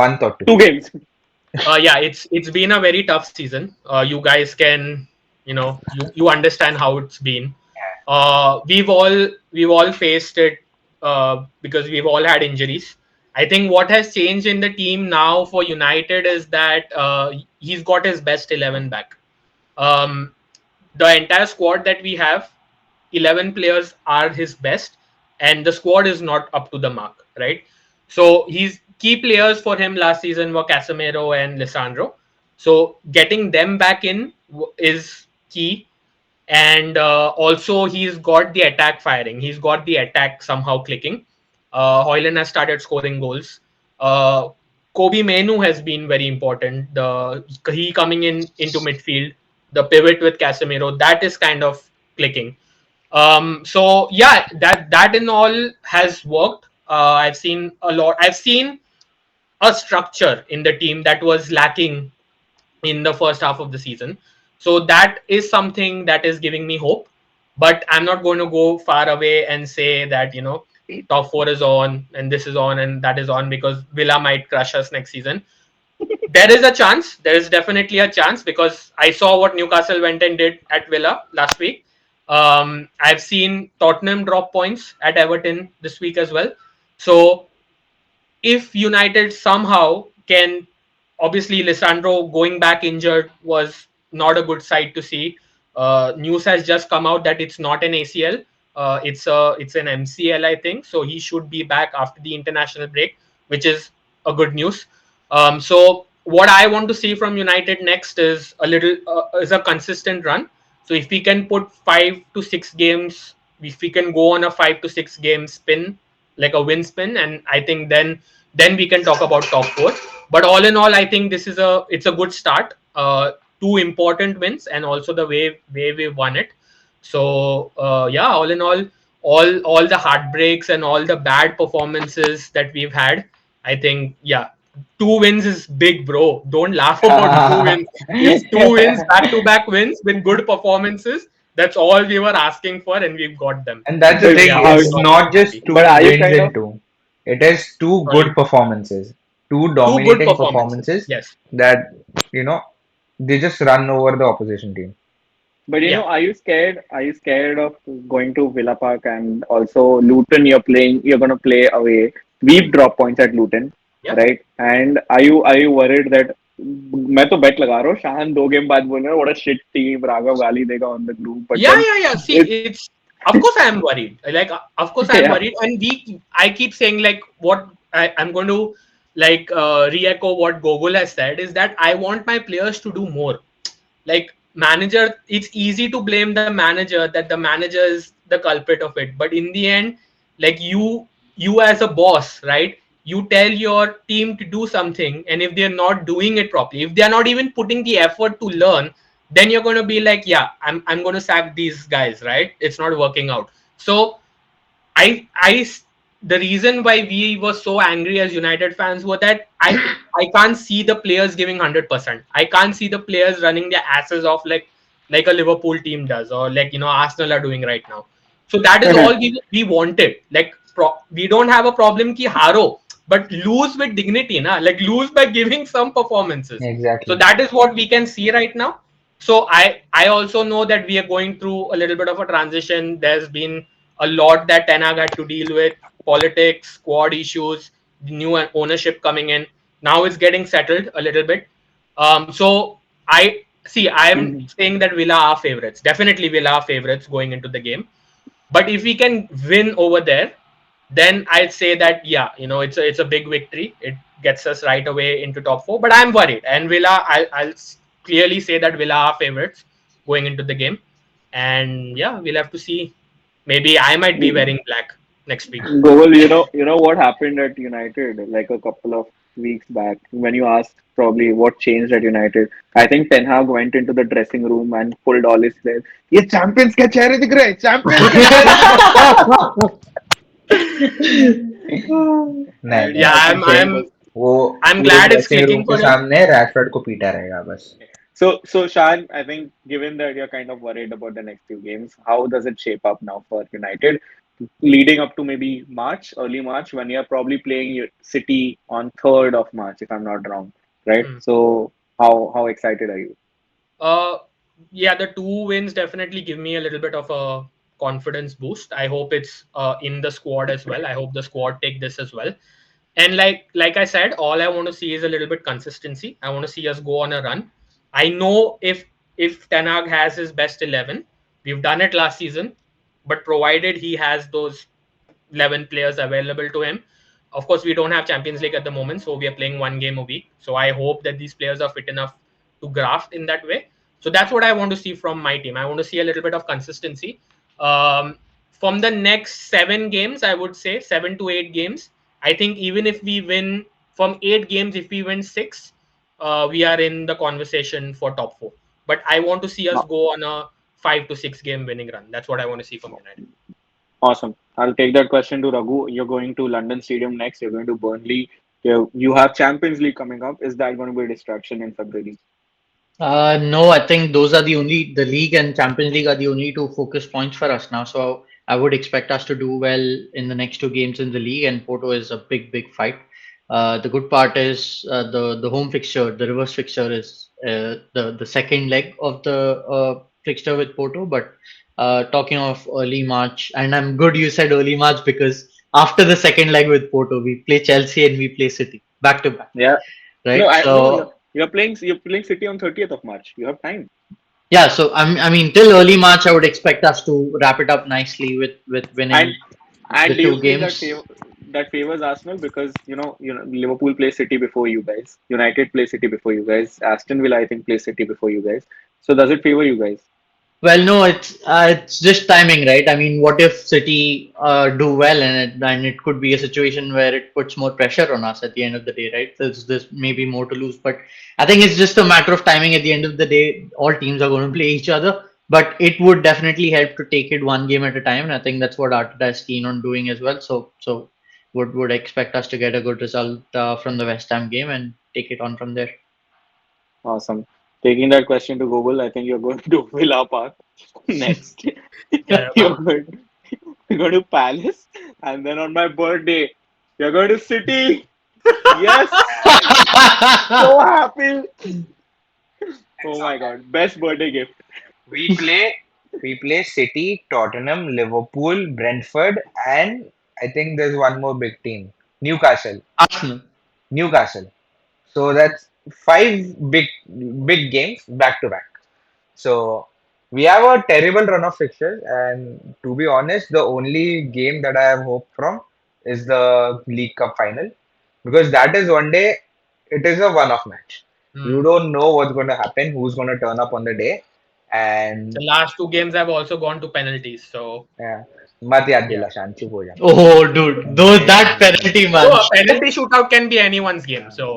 month or two? 2 games. Yeah, it's been a very tough season. You guys can, you understand how it's been. We've all faced it because we've all had injuries. I think what has changed in the team now for United is that he's got his best 11 back. Um, the entire squad that we have, 11 players are his best, and the squad is not up to the mark, right? So he's key players for him last season were Casemiro and Lisandro. So getting them back in is key. And also he's got the attack firing. He's got the attack somehow clicking. Hoyland has started scoring goals. Uh, Kobe Menu has been very important. He coming into midfield, the pivot with Casemiro, that is kind of clicking. So yeah, that in all has worked. I've seen a lot. I've seen a structure in the team that was lacking in the first half of the season. So that is something that is giving me hope. But I'm not going to go far away and say that, top four is on and this is on and that is on because Villa might crush us next season. There is a chance. There is definitely a chance because I saw what Newcastle went and did at Villa last week. I've seen Tottenham drop points at Everton this week as well. So if United somehow can, obviously Lisandro going back injured was not a good sight to see. News has just come out that it's not an ACL, it's an MCL, I think. So he should be back after the international break, which is a good news. So what I want to see from United next is a consistent run. So if we can put 5 to 6 games, if we can go on a 5 to 6 game spin, like a win spin, and I think then we can talk about top four. But all in all, I think it's a good start. Two important wins, and also the way we won it. So yeah, all in all the heartbreaks and all the bad performances that we've had, I think yeah, 2 wins is big, bro. Don't laugh about 2 wins. It's 2 wins, back-to-back wins with good performances. That's all we were asking for, and we've got them. And that's the So But thing, yeah, how? all in it's all, not I'm just happy. two But are you wins kind in of? two. It is two good Sorry, performances, two two good dominating performances. performances Yes. that, you know, they just run over the opposition team. But Yeah. are you scared? Are you scared of going to Villa Park and also Luton? You're going to play away. We've dropped points at Luton, Yeah. right? And are you worried that मैं तो bet लगा रहा हूँ शान 2 game बाद बोल रहा है what a shit team Raghav गाली देगा on the group but Yeah, then yeah, yeah. See, it it's of course I am worried. Like, of course I am yeah worried, and I keep saying like what I'm going to like re-echo what Gogol has said is that I want my players to do more. Like manager, it's easy to blame the manager that the manager is the culprit of it, but in the end, like you as a boss, right? You tell your team to do something, and if they're not doing it properly, if they're not even putting the effort to learn, then you're going to be like, yeah, I'm going to sack these guys, right? It's not working out. So I the reason why we were so angry as United fans were that I can't see the players giving 100%. I can't see the players running their asses off like a Liverpool team does, or like Arsenal are doing right now. So that is all we wanted. Like we don't have a problem ki haro, but lose with dignity, na? Like lose by giving some performances. So Exactly. that is what we can see right now. So I also know that we are going through a little bit of a transition. There's been a lot that Tenag had to deal with: politics, squad issues, new ownership coming in. Now it's getting settled a little bit. So I see. I'm saying that Villa are favorites. Definitely Villa are favorites going into the game. But if we can win over there, then I'd say that yeah, it's a big victory. It gets us right away into top four. But I'm worried, and Villa, I'll clearly say that Villa are favorites going into the game. And yeah, we'll have to see. Maybe I might be wearing black next week. Gobal, you know what happened at United like a couple of weeks back when you asked probably what changed at United. I think Ten Hag went into the dressing room and pulled all his players. ये champions के चेहरे दिख रहे हैं, champions के चेहरे दिख रहे नहीं हैं. And नहीं, Yeah, I think Poch I'm was वो I'm पूरे glad it's dressing room clicking के for him. सामने रैशफोर्ड को पीटा रहेगा बस. so Shan, I think given that you're kind of worried about the next few games, how does it shape up now for United leading up to maybe March, early March, when you're probably playing your City on 3rd of March, if I'm not wrong, right? Hmm. So how excited are you? Uh, yeah, the two wins definitely give me a little bit of a confidence boost. I hope it's in the squad as well. I hope the squad take this as well. And like I said, all I want to see is a little bit consistency. I want to see us go on a run. I know if Ten Hag has his best 11, we've done it last season, but provided he has those 11 players available to him. Of course, we don't have Champions League at the moment, so we are playing one game a week. So I hope that these players are fit enough to graft in that way. So that's what I want to see from my team. I want to see a little bit of consistency. From the next 7 games, I would say 7 to 8 games. I think even if we win from 8 games, if we win six, we are in the conversation for top four. But I want to see us go on a 5 to 6 game winning run. That's what I want to see from United. Awesome. I'll take that question to Raghu. You're going to London Stadium next. You're going to Burnley. You have Champions League coming up. Is that going to be a distraction in February? No, I think those are the league and Champions League are the only two focus points for us now. So I would expect us to do well in the next two games in the league, and Porto is a big fight. The good part is the home fixture, the reverse fixture is the second leg of the fixture with Porto. But talking of early March, and I'm good you said early March because after the second leg with Porto, we play Chelsea and we play City back to back, Yeah. No, right? I no. So You're playing City on 30th of March. You have time. yeah, so I mean, till early March, I would expect us to wrap it up nicely with And winning and the do you two think games. that favors Arsenal because Liverpool play City before you guys, United play City before you guys, Aston Villa I think play City before you guys. So does it favor you guys? Well, no, it's just timing, right? I mean, what if City do well, and it could be a situation where it puts more pressure on us at the end of the day, right? There's maybe more to lose, but I think it's just a matter of timing. At the end of the day, all teams are going to play each other, but it would definitely help to take it one game at a time, and I think that's what Arteta is keen on doing as well. So would expect us to get a good result from the West Ham game and take it on from there. Awesome. Taking that question to Google, I think you're going to Villa Park next. Yeah. you're going you're going to Palace, and then on my birthday, you're going to City. Yes, so happy. It's Oh all my right. God, best birthday gift. We play we play City, Tottenham, Liverpool, Brentford, and I think there's one more big team, Newcastle. Arsenal. Newcastle. So that's five big games back to back. So we have a terrible run of fixtures, and to be honest, the only game that I have hope from is the League Cup final because that is one day. It is a one-off match. You Hmm. don't know what's going to happen, who's going to turn up on the day, The and last 2 games have also gone to penalties. So yeah, मत याद yeah. दिला शान चुप हो जा. Oh, dude, those that penalty Oh, man. a penalty shootout can be anyone's game. So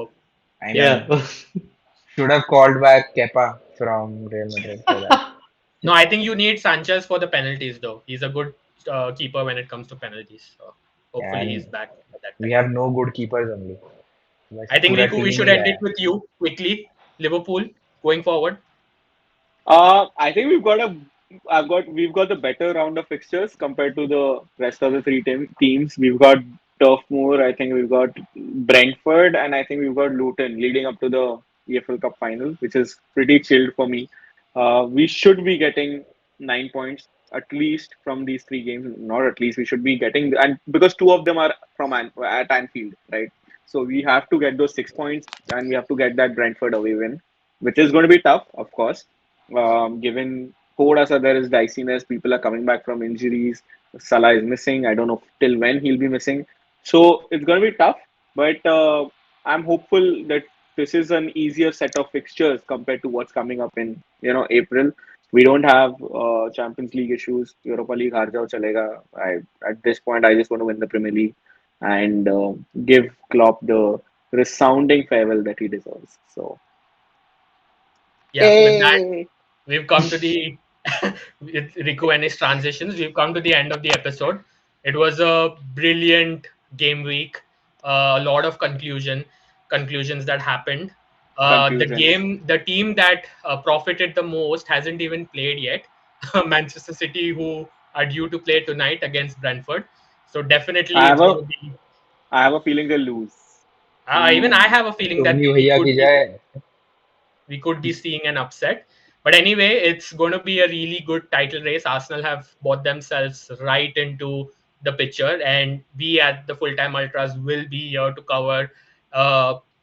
I yeah. Yeah. mean, should have called back Kepa from Real Madrid for that. No, I think you need Sanchez for the penalties though. He's a good keeper when it comes to penalties. So hopefully he's And back at that we time. have no good keepers only. बस I think पूरा Riku, we team should he end गया it है. with you quickly. Liverpool going forward. I think we've got the better round of fixtures compared to the rest of the teams. We've got Turf Moor, I think we've got Brentford, and I think we've got Luton leading up to the EFL Cup final, which is pretty chilled for me. We should be getting 9 points at least from these three games. Not at least, we should be getting, and because two of them are at Anfield, right? So we have to get those 6 points, and we have to get that Brentford away win, which is going to be tough, of course. Given Koda there is diciness, people are coming back from injuries. Salah is missing. I don't know till when he'll be missing. So it's going to be tough, but I'm hopeful that this is an easier set of fixtures compared to what's coming up in April. We don't have Champions League issues. Europa League हार जाओ चलेगा. At this point, I just want to win the Premier League and give Klopp the resounding farewell that he deserves. So, Yeah, with that, we've come to the with Riku and his transitions. We've come to the end of the episode. It was a brilliant game week. A lot of conclusions that happened. conclusions. The team that profited the most hasn't even played yet. Manchester City, who are due to play tonight against Brentford. So definitely, I have it's a going to be. I have a feeling they'll lose. Even I have a feeling that Dhoni भैया की जाए. we could be seeing an upset. But anyway, it's going to be a really good title race. Arsenal have bought themselves right into the picture, and we at the Full Time Ultras will be here to cover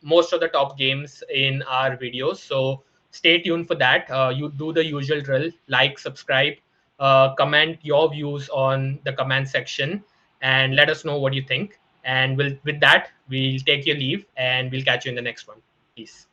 most of the top games in our videos. So stay tuned for that. You do the usual drill: like, subscribe, comment your views on the comment section, and let us know what you think. And with that, we'll take your leave, and we'll catch you in the next one. Peace.